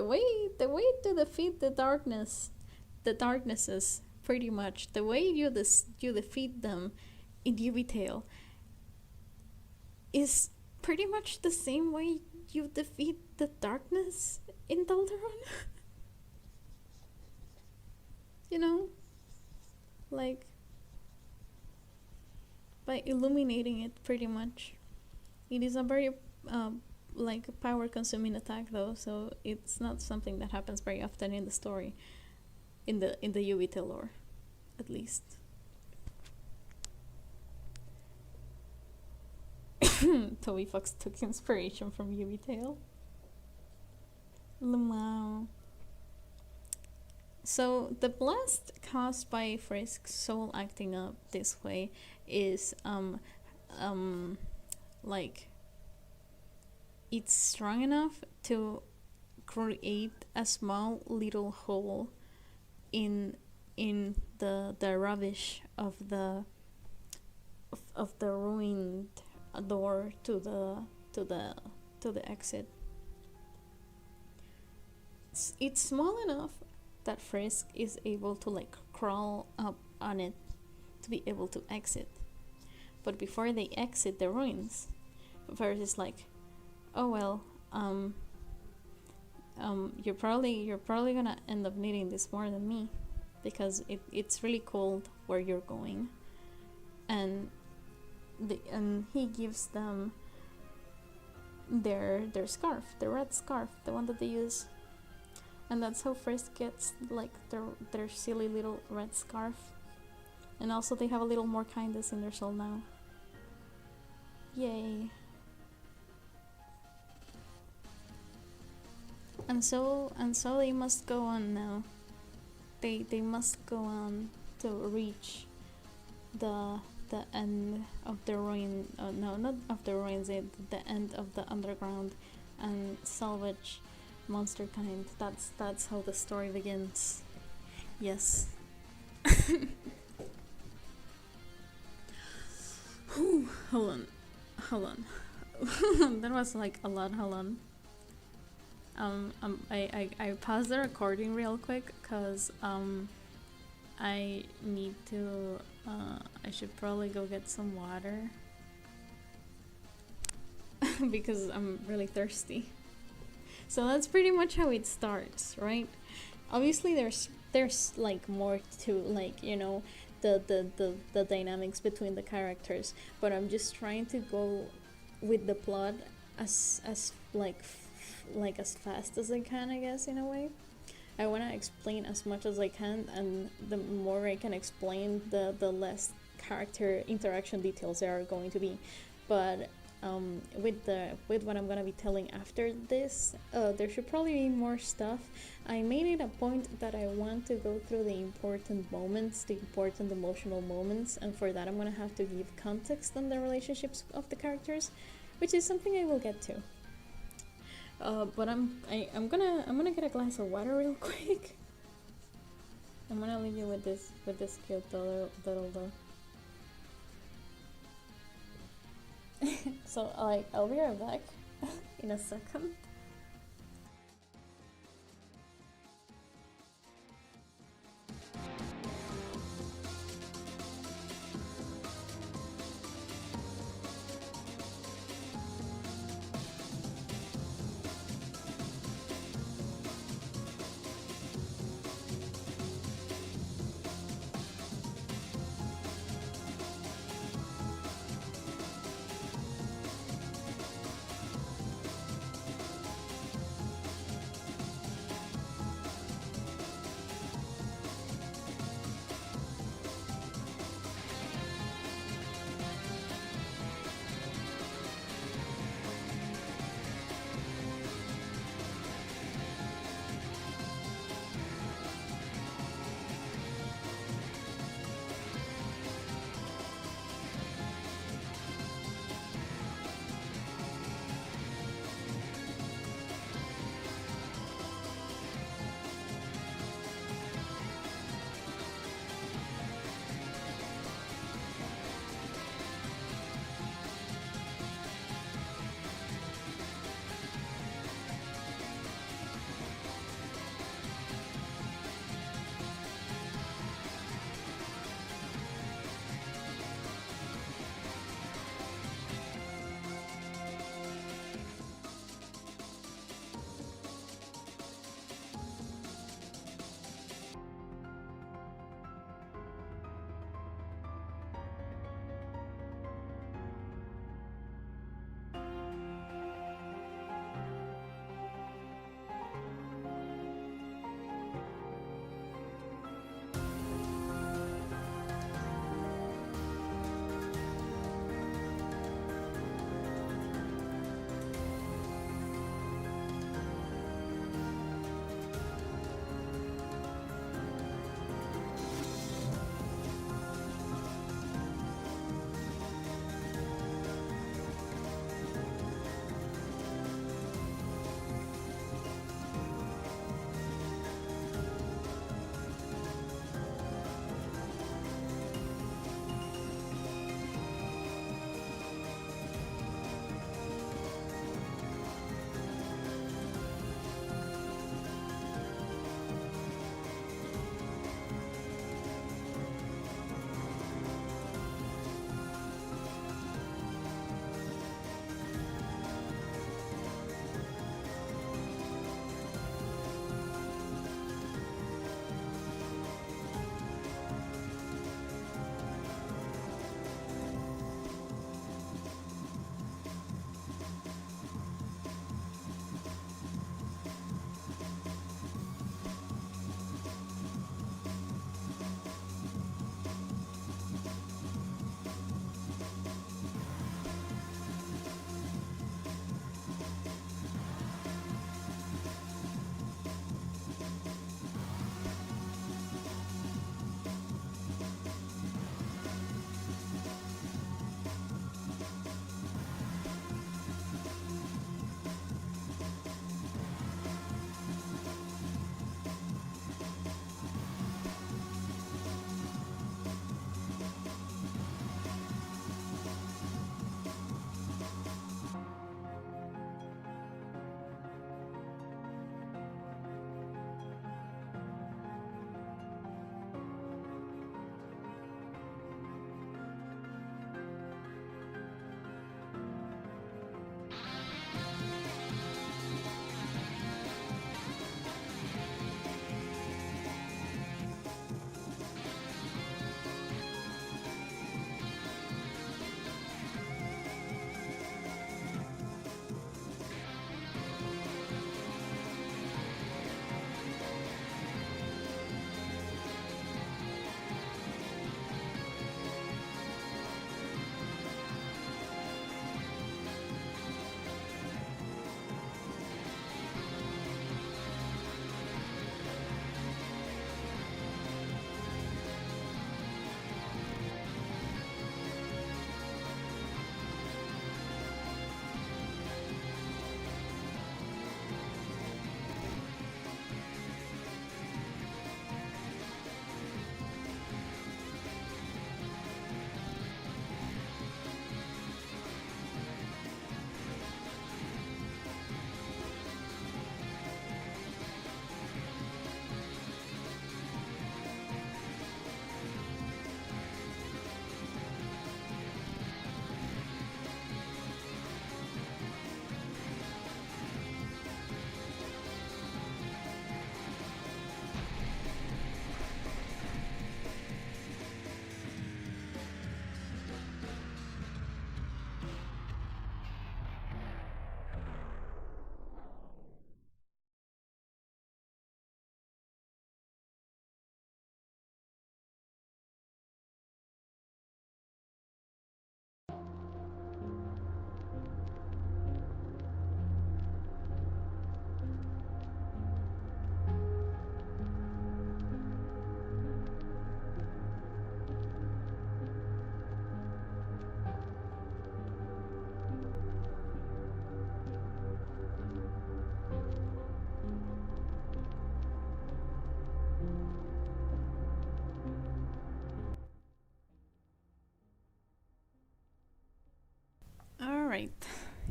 Speaker 1: way to defeat the darknesses, pretty much the way you defeat them in Uvtale is pretty much the same way you defeat the darkness in Deltarune. You know, like by illuminating it, pretty much. It is a very like power consuming attack though, so it's not something that happens very often in the story, in the Uvtale lore, at least. Toby Fox took inspiration from Uvtale. Wow. So the blast caused by Frisk's soul acting up this way is like it's strong enough to create a small little hole in the rubbish of the ruined door to the exit. It's small enough that Frisk is able to like crawl up on it to be able to exit. But before they exit the ruins, Varys is like, oh well, you're probably gonna end up needing this more than me, because it's really cold where you're going. And he gives them their scarf, the red scarf, the one that they use. And that's how Frisk gets like their silly little red scarf. And also they have a little more kindness in their soul now. Yay. and so they must go on now. They must go on to reach the end of the ruin. No, not of the ruins. The end of the underground, and salvage monster kind. That's how the story begins. Yes. Whew, hold on. That was like a lot. Hold on. I paused the recording real quick because I need to. I should probably go get some water because I'm really thirsty. So that's pretty much how it starts, right? Obviously, there's like more to, like, you know, the dynamics between the characters, but I'm just trying to go with the plot as as fast as I can, I guess, in a way. I want to explain as much as I can, and the more I can explain, the less character interaction details there are going to be. But with what I'm gonna be telling after this, there should probably be more stuff. I made it a point that I want to go through the important moments, the important emotional moments, and for that I'm gonna have to give context on the relationships of the characters, which is something I will get to. But I'm gonna get a glass of water real quick. I'm gonna leave you with this cute little though. So I'll be right back in a second.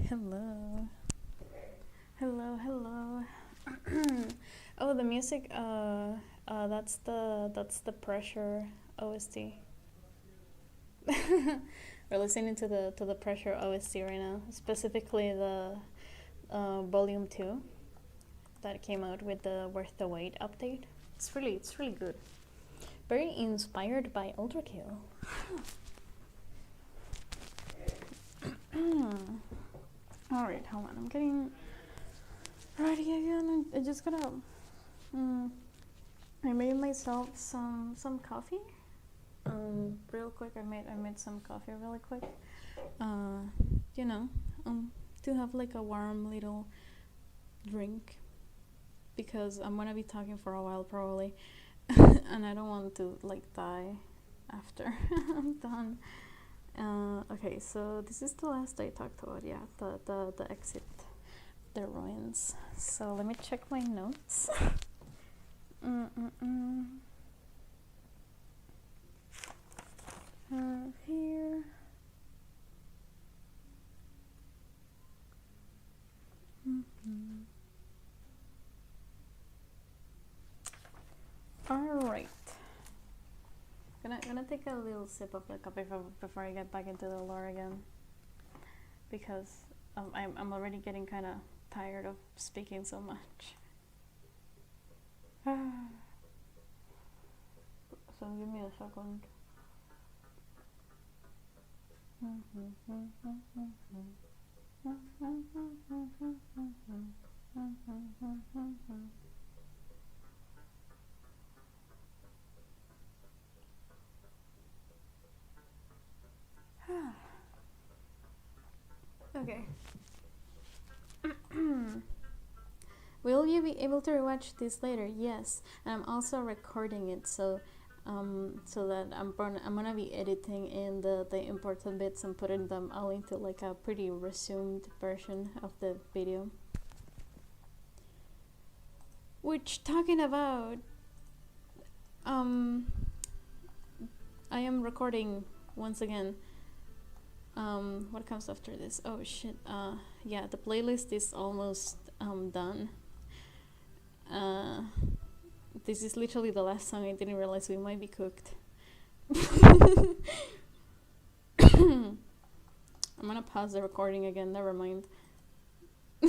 Speaker 1: Hello. Hello. Oh, the music. That's the pressure OST. We're listening to the pressure OST right now, specifically the volume 2 that came out with the Worth the Wait update. It's really good. Very inspired by Ultrakill. Alright, hold on. I'm getting ready again. I just gotta. I made myself some coffee. Real quick. I made some coffee really quick. You know, to have like a warm little drink, because I'm gonna be talking for a while probably, and I don't want to like die after I'm done. Okay, so this is the last I talked about, yeah, the exit, the ruins. So let me check my notes. Here. Alright. Gonna take a little sip of the coffee before I get back into the lore again, because I'm already getting kind of tired of speaking so much. So give me a second. Okay. Will you be able to rewatch this later? Yes, and I'm also recording it, so that I'm gonna be editing in the important bits and putting them all into like a pretty resumed version of the video. Which, talking about, I am recording once again. What comes after this? Oh shit. Yeah, the playlist is almost done. This is literally the last song. I didn't realize we might be cooked. I'm gonna pause the recording again. Never mind.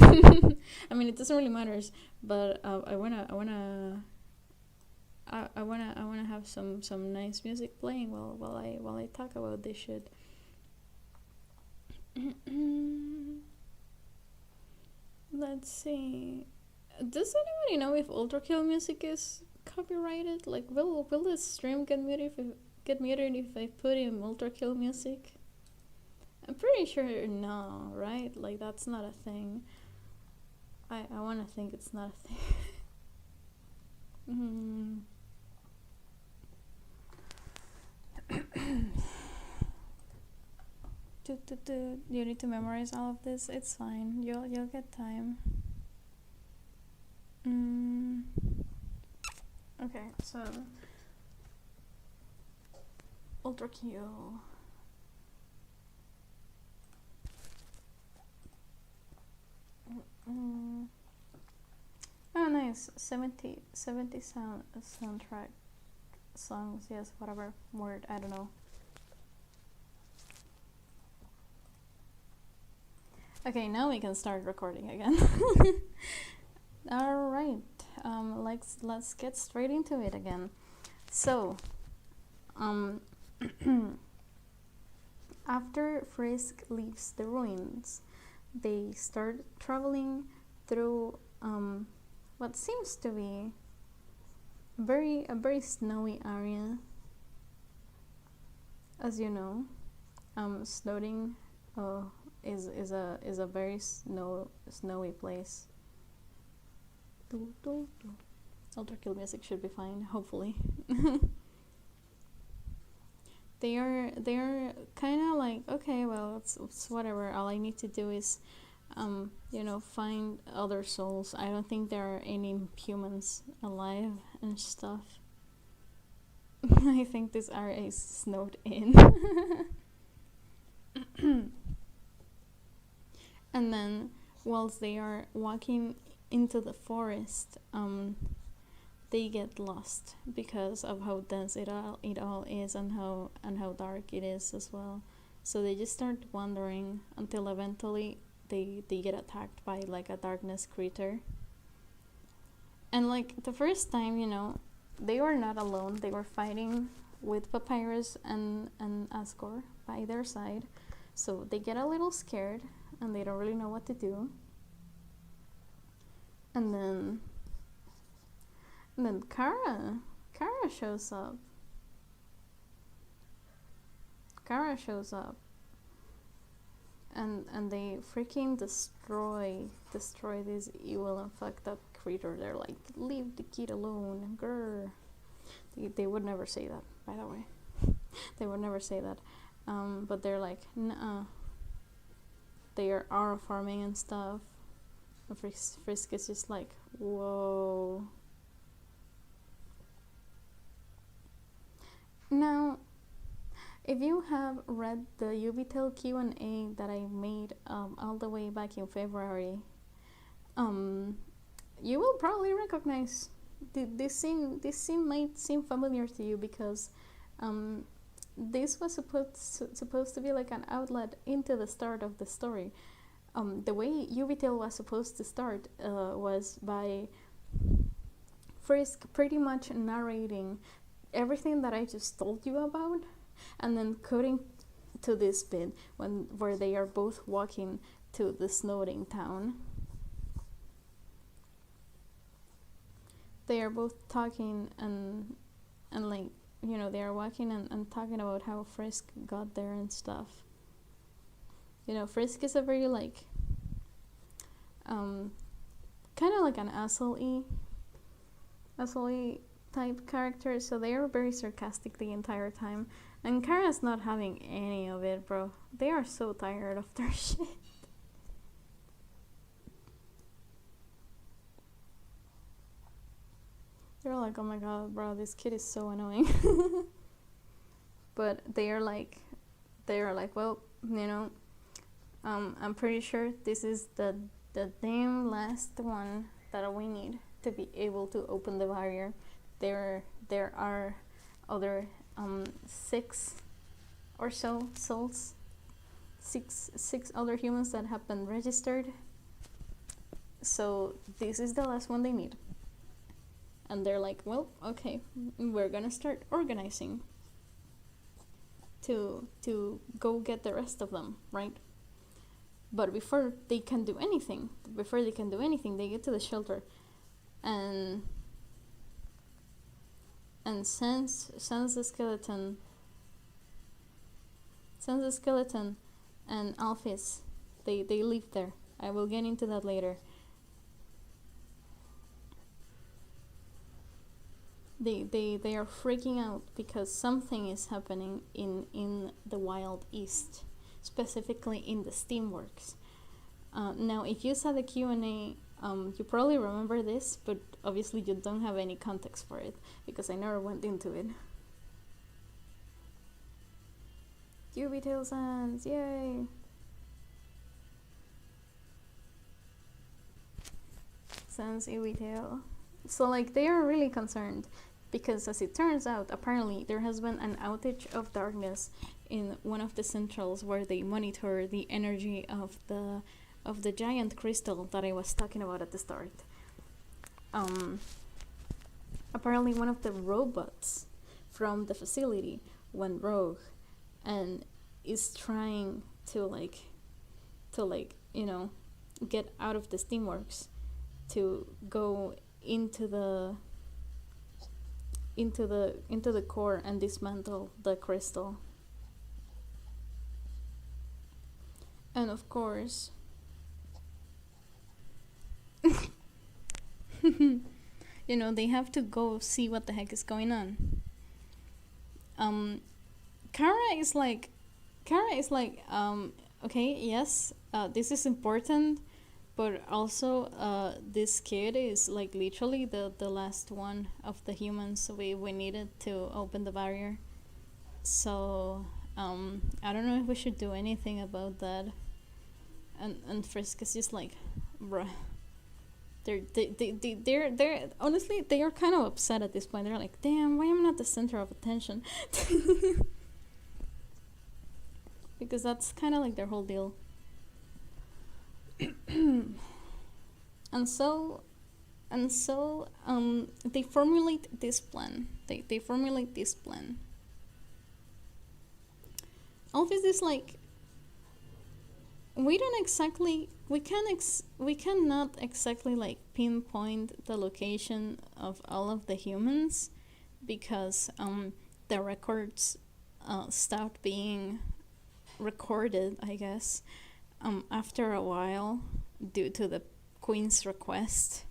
Speaker 1: I mean, it doesn't really matter, but I wanna have some nice music playing while I talk about this shit. Let's see. Does anybody know if Ultrakill music is copyrighted? Like, will the stream get muted if I put in Ultrakill music? I'm pretty sure no, right? Like, that's not a thing. I wanna think it's not a thing. You need to memorize all of this. It's fine. You'll get time. Okay, so Ultrakill. Oh, nice. 70 soundtrack songs. Yes, whatever word. I don't know. Okay, now we can start recording again. All right. Let's get straight into it again. So, after Frisk leaves the ruins, they start traveling through what seems to be a very snowy area. As you know, Snowding is a very snowy place. Ultrakill music should be fine, hopefully. They are kind of like, okay, well, it's whatever. All I need to do is find other souls. I don't think there are any humans alive and stuff. I think this area is snowed in. And then whilst they are walking into the forest, they get lost because of how dense it all is, and how dark it is as well. So they just start wandering until eventually they get attacked by like a darkness creature. And like the first time, they were not alone. They were fighting with Papyrus and Asgore by their side. So they get a little scared and they don't really know what to do. And then Kara shows up. And they freaking destroy this evil and fucked up creature. They're like, leave the kid alone, grr. They would never say that, by the way. They would never say that. But they're like, nuh-uh. They are farming and stuff. And Frisk is just like, whoa. Now, if you have read the Uvtale Q&A that I made all the way back in February, you will probably recognize this scene might seem familiar to you, because this was supposed to be like an outlet into the start of the story. The way Uvtale was supposed to start was by Frisk pretty much narrating everything that I just told you about, and then cutting to this bit where they are both walking to the snowing town. They are both talking and like, they are walking and talking about how Frisk got there and stuff. Frisk is a very like kind of like an asshole-y type character, so they are very sarcastic the entire time. And Kara's not having any of it, bro. They are so tired of their shit. They're like, oh my god, bro, this kid is so annoying. But they are like, well, I'm pretty sure this is the damn last one that we need to be able to open the barrier. There are other 6 or so souls, six other humans that have been registered. So this is the last one they need. And they're like, well, okay, we're gonna start organizing to go get the rest of them, right? But before they can do anything, they get to the shelter, and sends the skeleton and Alphys. They leave there. I will get into that later. They are freaking out because something is happening in the Wild East, specifically in the Steamworks. Now, if you saw the Q&A, you probably remember this, but obviously you don't have any context for it because I never went into it. Uvtale Sans, yay! Sans Uvtale. So like they are really concerned because, as it turns out, apparently there has been an outage of darkness in one of the centrals where they monitor the energy of the giant crystal that I was talking about at the start. Apparently one of the robots from the facility went rogue and is trying to get out of the Steamworks to go into the core and dismantle the crystal. And of course they have to go see what the heck is going on. Kara is like, okay, yes, this is important, but also this kid is like literally the last one of the humans we needed to open the barrier. So I don't know if we should do anything about that. and Frisk is just like, bruh. They're honestly, they are kind of upset at this point. They're like, damn, why am I not the center of attention? Because that's kind of like their whole deal. and so they formulate this plan. They formulate this plan. All this is like, we cannot exactly like pinpoint the location of all of the humans, because the records stopped being recorded, I guess, after a while due to the Queen's request,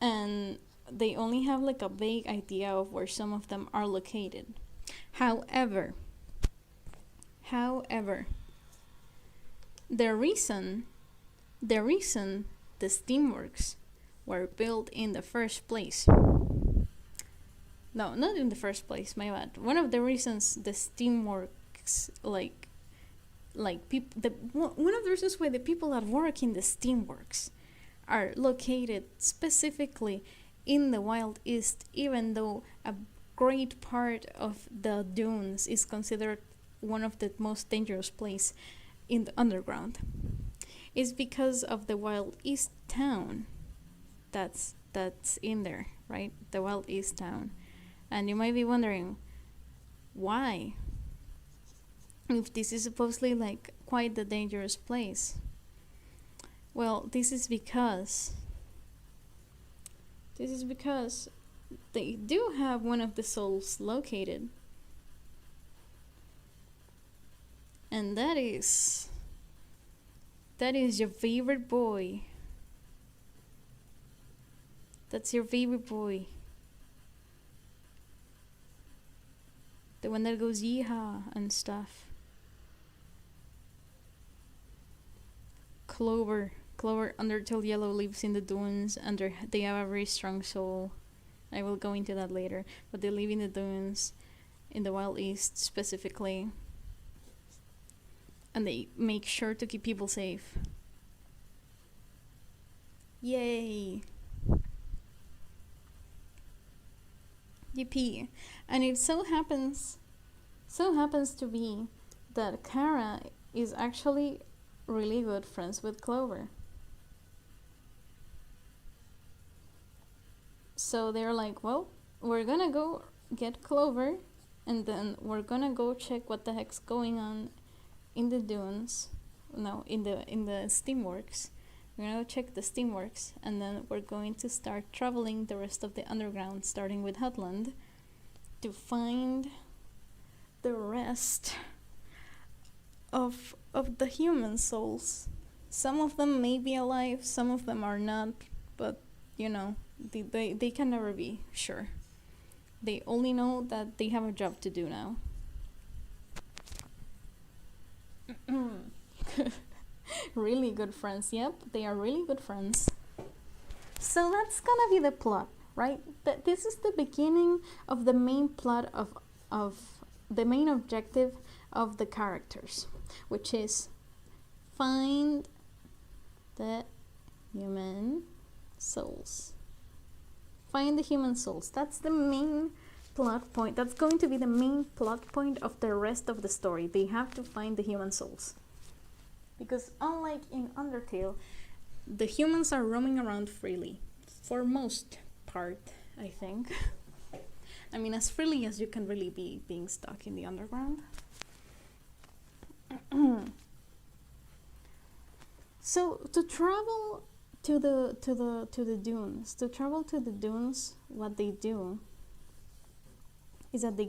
Speaker 1: and they only have like a vague idea of where some of them are located. However, the reason the steamworks were built in the first place. No, not in the first place, my bad. One of the reasons the steamworks, one of the reasons why the people that work in the steamworks are located specifically in the Wild East, even though a great part of the dunes is considered one of the most dangerous places in the underground, is because of the Wild East town that's in there, right? The Wild East town. And you might be wondering, why? If this is supposedly like quite the dangerous place. Well, this is because they do have one of the souls located. And that is your favorite boy. That's your favorite boy. The one that goes yeehaw and stuff. Clover, Undertale Yellow, lives in the dunes, and they have a very strong soul. I will go into that later. But they live in the dunes, in the Wild East specifically. And they make sure to keep people safe. Yay! Yippee! And it so happens to be that Kara is actually really good friends with Clover. So they're like, well, we're gonna go get Clover, and then we're gonna go check what the heck's going on in the dunes. No, in the steamworks. We're gonna go check the steamworks, and then we're going to start traveling the rest of the underground, starting with Hutland, to find the rest of the human souls. Some of them may be alive, some of them are not, but you know, they can never be sure. They only know that they have a job to do now. Really good friends. Yep, they are really good friends. So that's gonna be the plot, right? This is the beginning of the main plot of the main objective of the characters, which is find the human souls. Find the human souls. That's the main plot point. That's going to be the main plot point of the rest of the story. They have to find the human souls. Because unlike in Undertale, the humans are roaming around freely. For most part, I think. I mean, as freely as you can really be being stuck in the underground. So to travel to the dunes, what they do is that they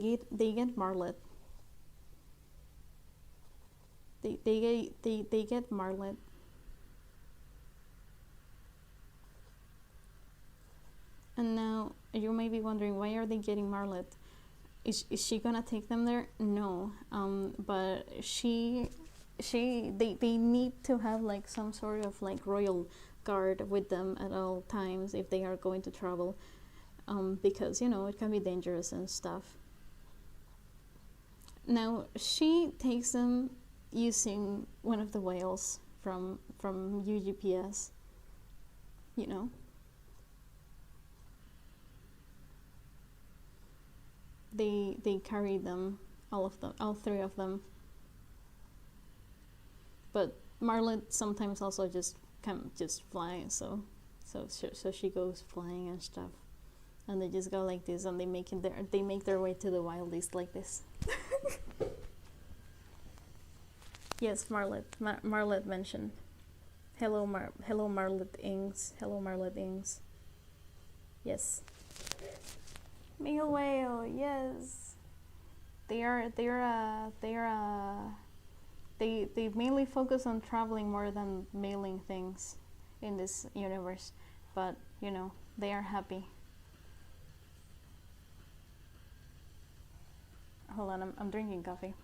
Speaker 1: get Marlet. They get Marlet. And now you may be wondering, why are they getting Marlet? Is she gonna take them there? No. But they need to have like some sort of like royal guard with them at all times if they are going to travel. Because you know it can be dangerous and stuff. Now she takes them using one of the whales from UGPS, you know. They carry them, all three of them. But Marlet sometimes also just can just fly, so she goes flying and stuff, and they just go like this, and they make their way to the Wild East like this. Yes, Marlet mentioned. Hello Marlet Ings. Hello Marlet Ings. Yes. Male whale, yes. They mainly focus on traveling more than mailing things in this universe, but you know, they are happy. Hold on, I'm drinking coffee.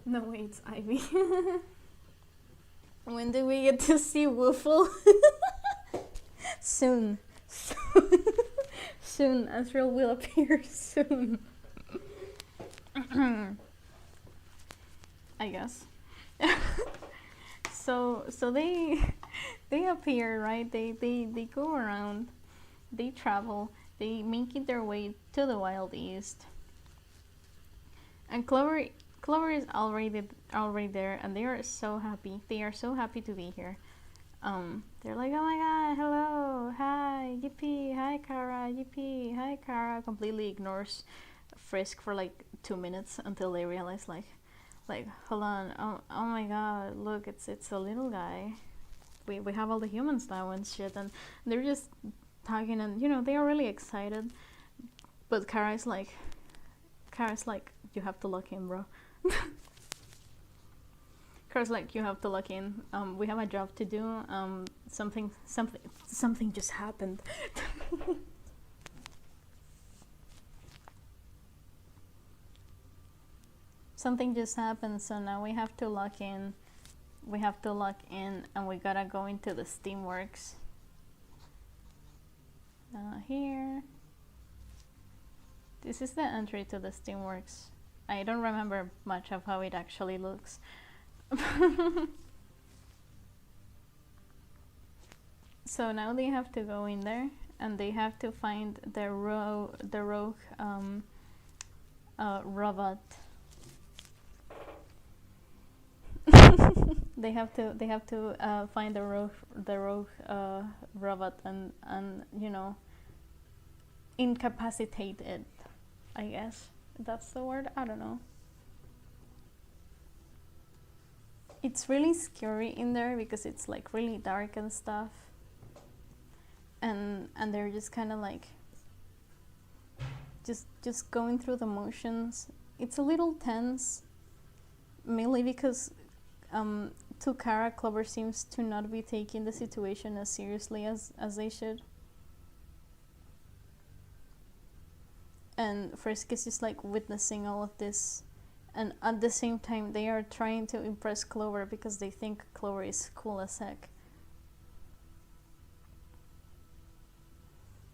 Speaker 1: No, wait, it's Ivy. When do we get to see Woofle? Soon. Soon. Azrael will appear soon. I guess. So they appear, right? They go around, they travel, they make it their way to the Wild East. And Clover is already there, and they are so happy. They are so happy to be here. They're like, oh my god, hello, hi, yippee, hi Kara, yippee, hi Kara. Completely ignores Frisk for like 2 minutes until they realize like hold on, oh my god, look, it's a little guy. We have all the humans now and shit, and they're just talking, and you know, they are really excited. But Kara's like, you have to lock in, bro. Kara's like, you have to lock in. We have a job to do. Something just happened. Something just happened, so now we have to lock in. And we gotta go into the Steamworks. Here. This is the entry to the Steamworks. I don't remember much of how it actually looks. So now they have to go in there, and they have to find the rogue robot. They have to find the rogue robot and you know, incapacitate it. I guess that's the word. I don't know. It's really scary in there because it's like really dark and stuff, and they're just kind of like just going through the motions. It's a little tense, mainly because to Kara, Clover seems to not be taking the situation as seriously as they should. And Frisk is just like witnessing all of this, and at the same time they are trying to impress Clover because they think Clover is cool as heck.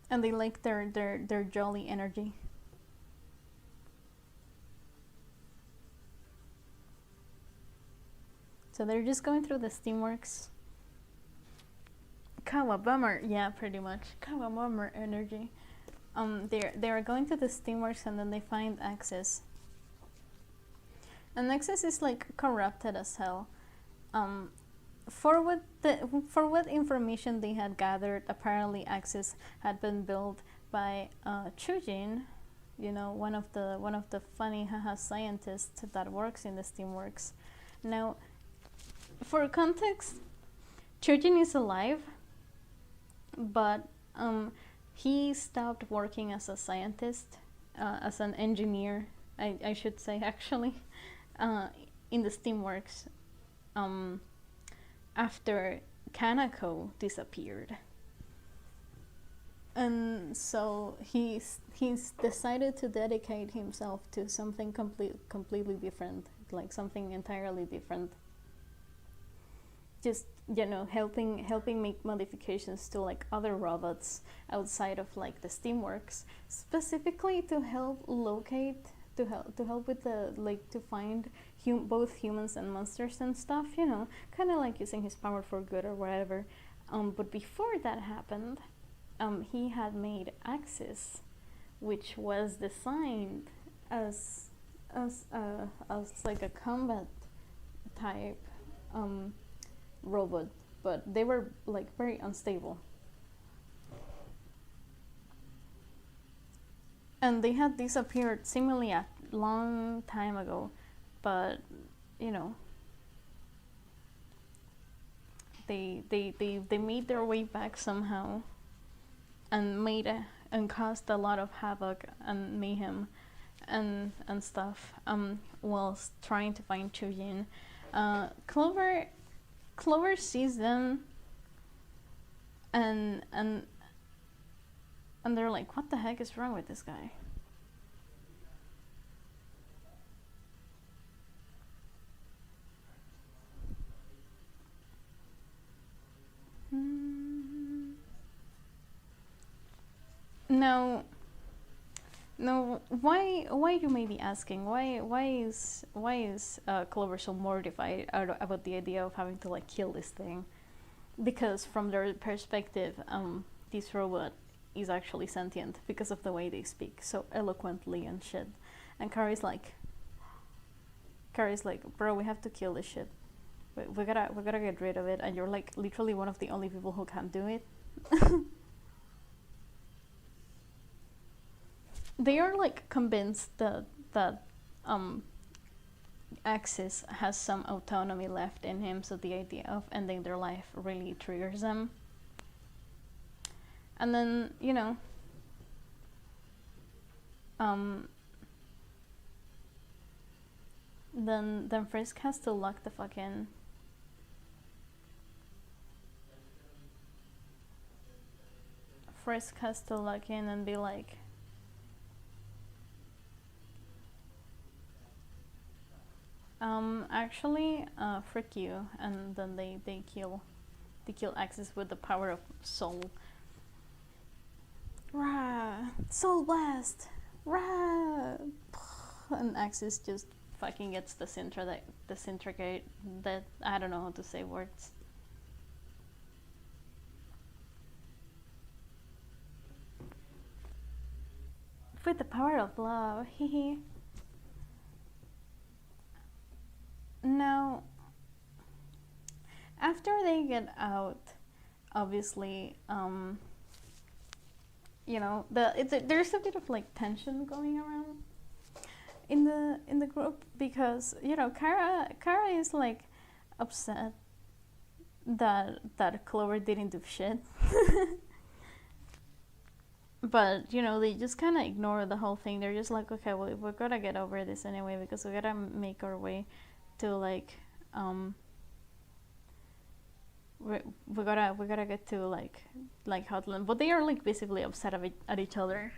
Speaker 1: And they like their jolly energy. So they're just going through the Steamworks. Kawa Bummer, yeah, pretty much. Kawa Bummer energy. They are going to the Steamworks, and then they find Axis. And Axis is like corrupted as hell. For what information they had gathered, apparently Axis had been built by Chujin, you know, one of the funny haha scientists that works in the Steamworks. Now, for context, Chujin is alive, but he stopped working as a scientist, as an engineer, I should say, actually, in the Steamworks, after Kanako disappeared. And so he's decided to dedicate himself to something completely different, like something entirely different. Just you know, helping make modifications to like other robots outside of like the Steamworks, specifically to help locate, to help with the like to find both humans and monsters and stuff, you know, kind of like using his power for good or whatever. But before that happened, he had made Axis, which was designed as like a combat type robot, but they were like very unstable, and they had disappeared seemingly a long time ago, but you know, they made their way back somehow and caused a lot of havoc and mayhem and stuff, whilst trying to find Chujin. Clover sees them and they're like, what the heck is wrong with this guy? Now, why you may be asking, why is Clover so mortified about the idea of having to like kill this thing? Because from their perspective, this robot is actually sentient because of the way they speak so eloquently and shit. And Kari's like, bro, we have to kill this shit. We gotta get rid of it, and you're like literally one of the only people who can do it. They are like convinced that Axis has some autonomy left in him, so the idea of ending their life really triggers them. And then, you know, then Frisk has to lock the fuck in. Frisk has to lock in and be like, actually, frick you, and then they kill Axis with the power of soul. Rah! Soul blast! Rah! And Axis just fucking gets disintegrate. That I don't know how to say words. With the power of love, hehe. Now, after they get out, obviously, you know, there's a bit of like tension going around in the group, because you know Kara is like upset that Clover didn't do shit. But you know, they just kind of ignore the whole thing. They're just like, okay, well, we're gonna get over this anyway, because we gotta make our way to like we gotta get to like Hotland. But they are like basically upset at each other,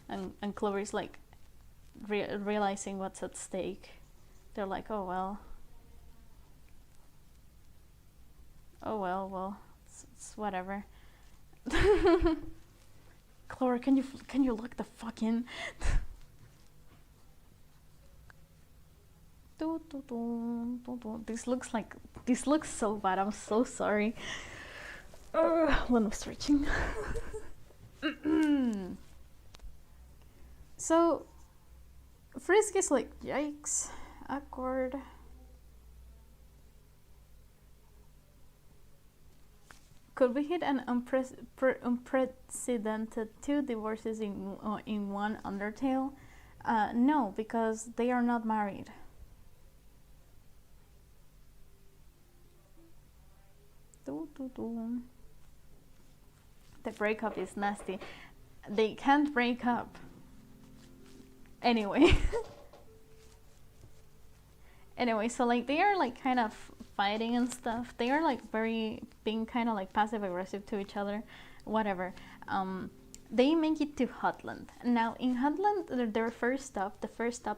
Speaker 1: and Clover is like realizing what's at stake. They're like, oh well, it's whatever. Clover, can you look the fuck in? This looks so bad. I'm so sorry. When I'm stretching. So Frisk is like, yikes, awkward. Could we hit an unprecedented 2 divorces in one Undertale? No, because they are not married. The breakup is nasty. They can't break up. Anyway. Anyway, so like they are like kind of fighting and stuff. They are like being kind of like passive aggressive to each other, whatever. They make it to Hotland. Now in Hotland, the first stop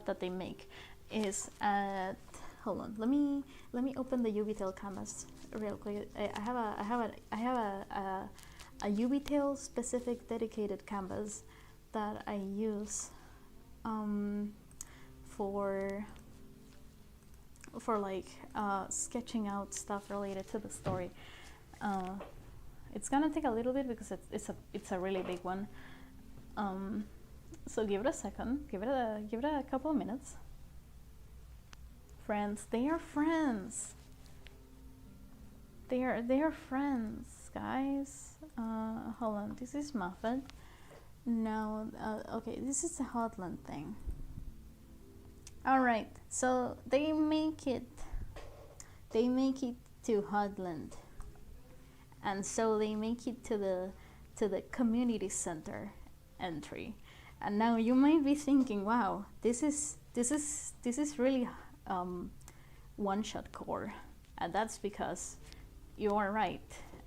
Speaker 1: that they make is at, hold on, let me open the Uvtale canvas real quick. I have a Uvtale specific dedicated canvas that I use for like sketching out stuff related to the story. It's gonna take a little bit because it's a really big one. So give it a second. Give it a couple of minutes. Friends, they are friends. They are friends, guys. Hold on. This is Muffet. No. Okay. This is the Hotland thing. All right. So they make it to Hotland, and so they make it to the community center entry. And now you might be thinking, wow, this is really one-shot core, and that's because you are right.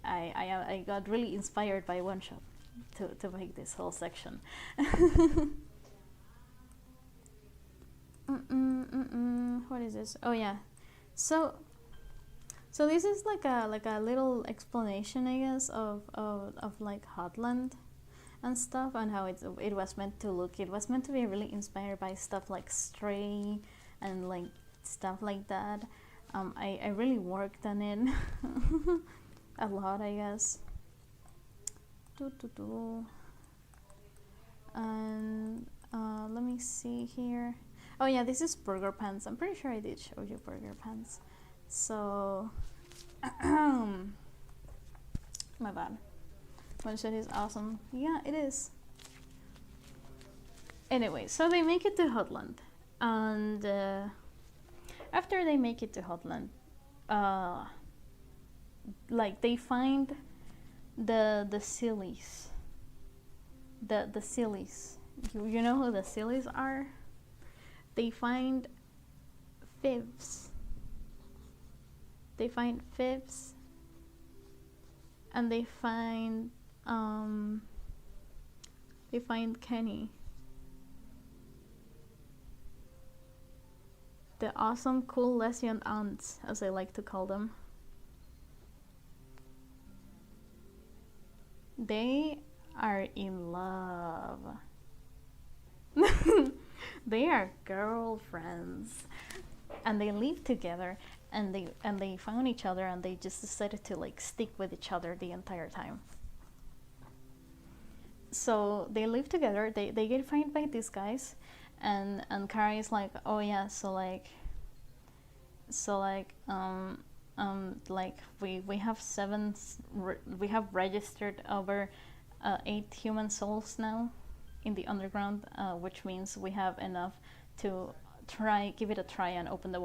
Speaker 1: I got really inspired by one-shot to make this whole section. What is this? Oh yeah, so this is like a little explanation, I guess, of like Hotland and stuff, and how it was meant to look. It was meant to be really inspired by stuff like Stray and like stuff like that. I really worked on it a lot, I guess. And let me see here. Oh yeah, this is Burger Pants. I'm pretty sure I did show you Burger Pants. So my bad. One shot is awesome. Yeah, it is. Anyway, so they make it to Hotland, and after they make it to Hotland, like they find the sillies. The sillies. You know who the sillies are? They find fibs. They find fibs, and they find Kenny, the awesome, cool lesbian aunts, as I like to call them. They are in love. They are girlfriends, and they live together, and they found each other, and they just decided to like stick with each other the entire time. So they live together. They get found by these guys, and Kara is like, oh yeah, so like we have registered over 8 human souls now in the underground, which means we have enough to give it a try and open the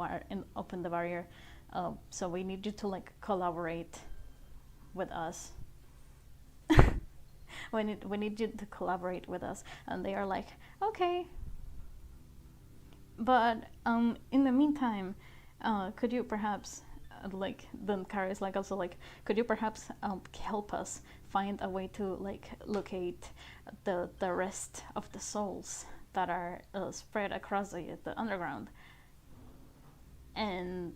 Speaker 1: barrier. So we need you to like collaborate with us. we need you to collaborate with us. And they are like, okay, but in the meantime, could you perhaps then Kara is like also like, could you perhaps help us find a way to like locate the rest of the souls that are spread across the underground? And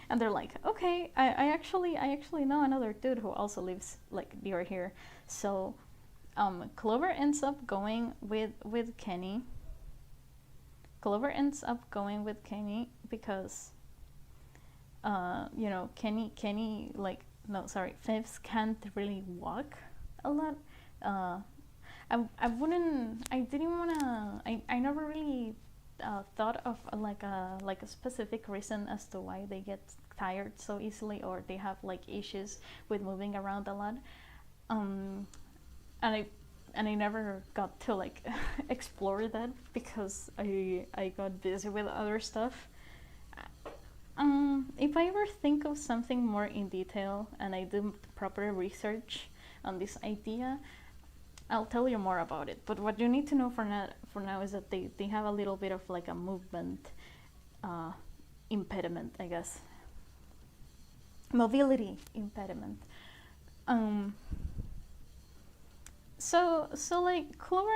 Speaker 1: and they're like, okay, I actually know another dude who also lives like near here. So Clover ends up going with Kenny. Clover ends up going with Kenny because Kenny like, no, sorry, Fibs can't really walk a lot. I never really thought of like a specific reason as to why they get tired so easily, or they have like issues with moving around a lot. And I never got to like explore that because I got busy with other stuff. If I ever think of something more in detail and I do proper research on this idea, I'll tell you more about it. But what you need to know for now is that they have a little bit of like a movement impediment, I guess. Mobility impediment. So like Clover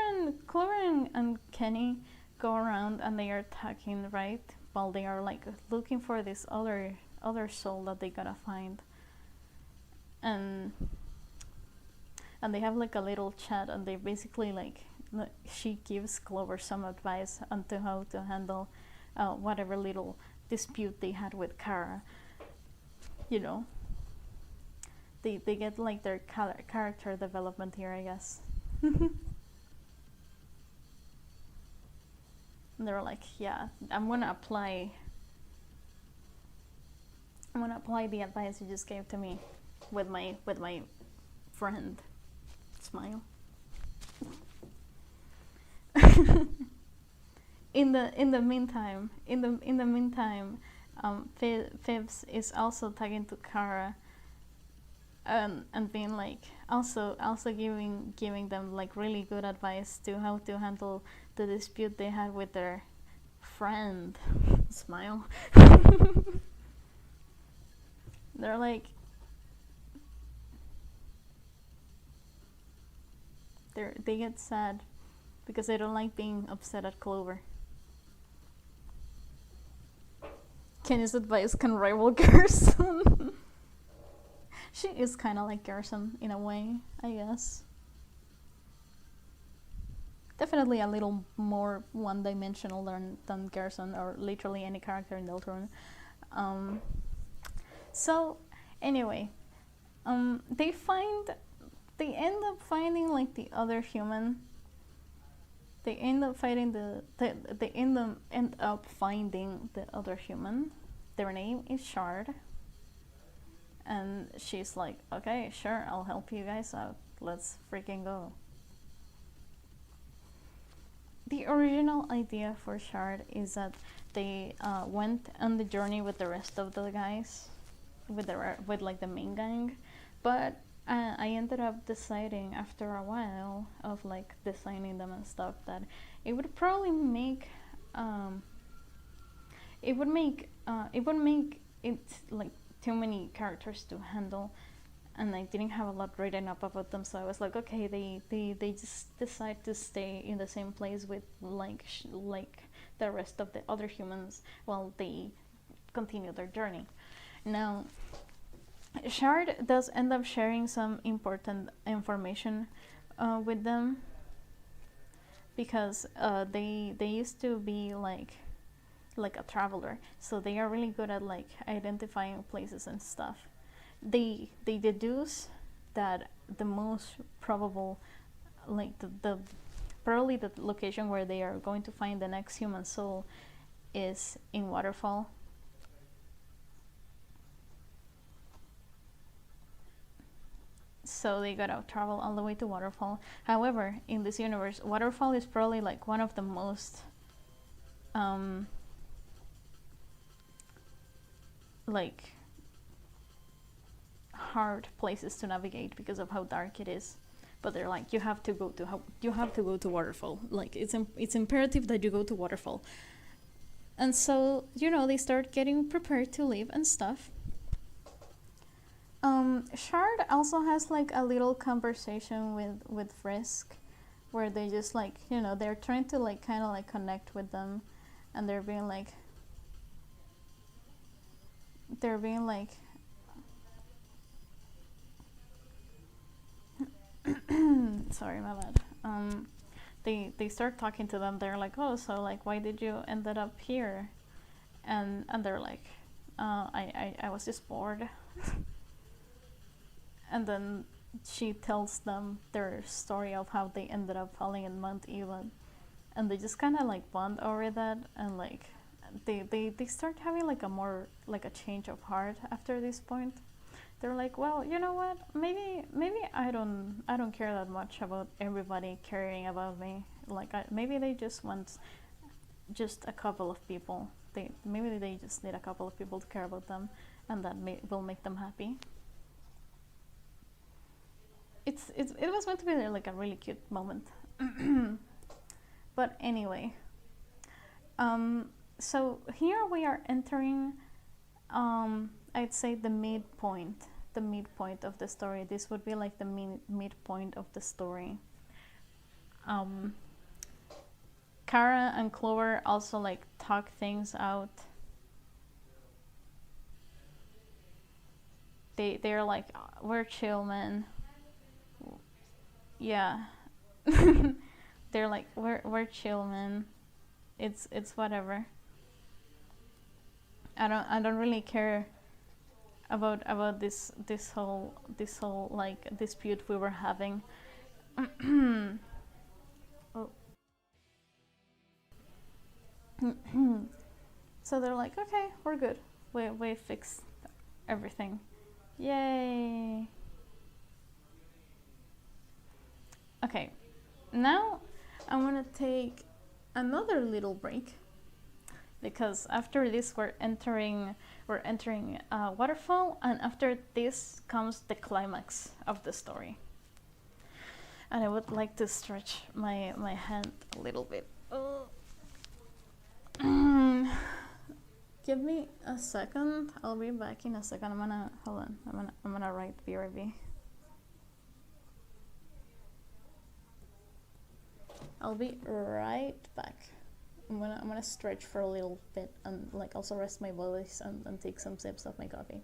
Speaker 1: and Kenny go around and they are talking, right? While they are like looking for this other other soul that they gotta find, and they have like a little chat, and they basically like she gives Clover some advice on to how to handle whatever little dispute they had with Kara. You know, they get like their character development here, I guess. And they're like, yeah, I'm gonna apply the advice you just gave to me with my friend. Smile. in the meantime, Phoebs is also talking to Kara, and being like also giving them like really good advice to how to handle the dispute they had with their friend. Smile. They're like, they get sad because they don't like being upset at Clover. Kenny's advice can rival Gerson. She is kind of like Gerson in a way, I guess. Definitely a little more one-dimensional than Gerson, or literally any character in Deltarune. So anyway, they end up finding like the other human. They end up finding the other human. Their name is Shard. And she's like, okay, sure, I'll help you guys out. Let's freaking go. The original idea for Shard is that they went on the journey with the rest of the guys, with like the main gang, but I ended up deciding after a while of like designing them and stuff that it would probably make it would make it like too many characters to handle, and I didn't have a lot written up about them, so I was like, okay, they just decide to stay in the same place with like the rest of the other humans while they continue their journey. Now, Shard does end up sharing some important information with them, because they used to be like a traveler, so they are really good at like identifying places and stuff. They deduce that the most probable, like the probably the location where they are going to find the next human soul is in Waterfall. So they gotta travel all the way to Waterfall. However, in this universe, Waterfall is probably like one of the most like hard places to navigate because of how dark it is. But they're like, you have to go to Waterfall. Like it's imperative that you go to Waterfall. And so, you know, they start getting prepared to leave and stuff. Shard also has like a little conversation with Frisk, where they just like, you know, they're trying to like kind of like connect with them, and they're being like sorry, my bad. They start talking to them. They're like, oh, so like, why did you ended up here? And they're like, I was just bored. And then she tells them their story of how they ended up falling in Mount Elan, and they just kind of like bond over that, and like they start having like a more like a change of heart after this point. They're like, well, you know what, maybe I don't care that much about everybody caring about me. Like maybe they just want just a couple of people. Maybe they just need a couple of people to care about them, and that will make them happy. It was meant to be like a really cute moment. But anyway, so here we are entering, I'd say the midpoint of the story. This would be like the midpoint of the story. Kara and Clover also like talk things out. they're like, we're chill, man. Yeah. They're like, we're chill, man. It's whatever. I don't really care about this whole like dispute we were having. Oh. So they're like, okay, we're good. We fixed everything. Yay. Okay, now I'm gonna take another little break because after this we're entering waterfall, and after this comes the climax of the story. And I would like to stretch my hand a little bit. Give me a second. I'll be back in a second. Hold on. I'm gonna write BRB. I'll be right back. I'm gonna stretch for a little bit and like also rest my voice and take some sips of my coffee.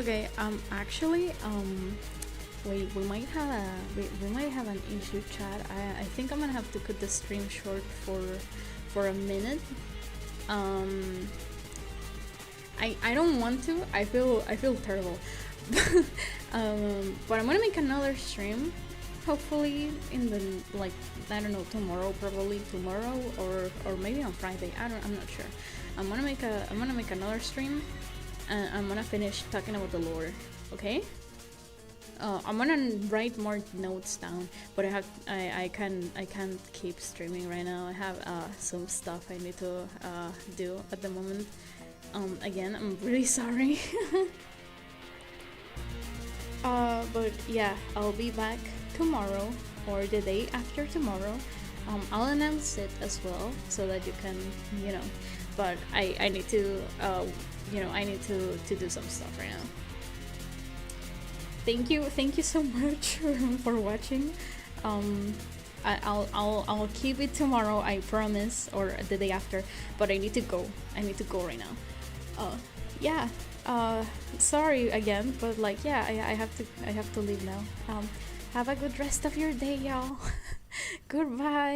Speaker 1: Okay, actually, we might have we might have an issue, chat. I think I'm gonna have to cut the stream short for a minute. I don't want to. I feel terrible. But I'm gonna make another stream, hopefully in the, like, I don't know, tomorrow, probably tomorrow, or maybe on Friday. I'm not sure. I'm gonna make another stream, and I'm gonna finish talking about the lore. Okay. I'm gonna write more notes down, but I can't keep streaming right now. I have some stuff I need to do at the moment. Again, I'm really sorry. But yeah, I'll be back tomorrow or the day after tomorrow. I'll announce it as well so that you can, you know. But I need to, I need to do some stuff right now. Thank you so much for watching. I'll keep it tomorrow, I promise, or the day after. But I need to go. I need to go right now. Yeah. Sorry again, but like, yeah, I have to leave now. Have a good rest of your day, y'all. Goodbye.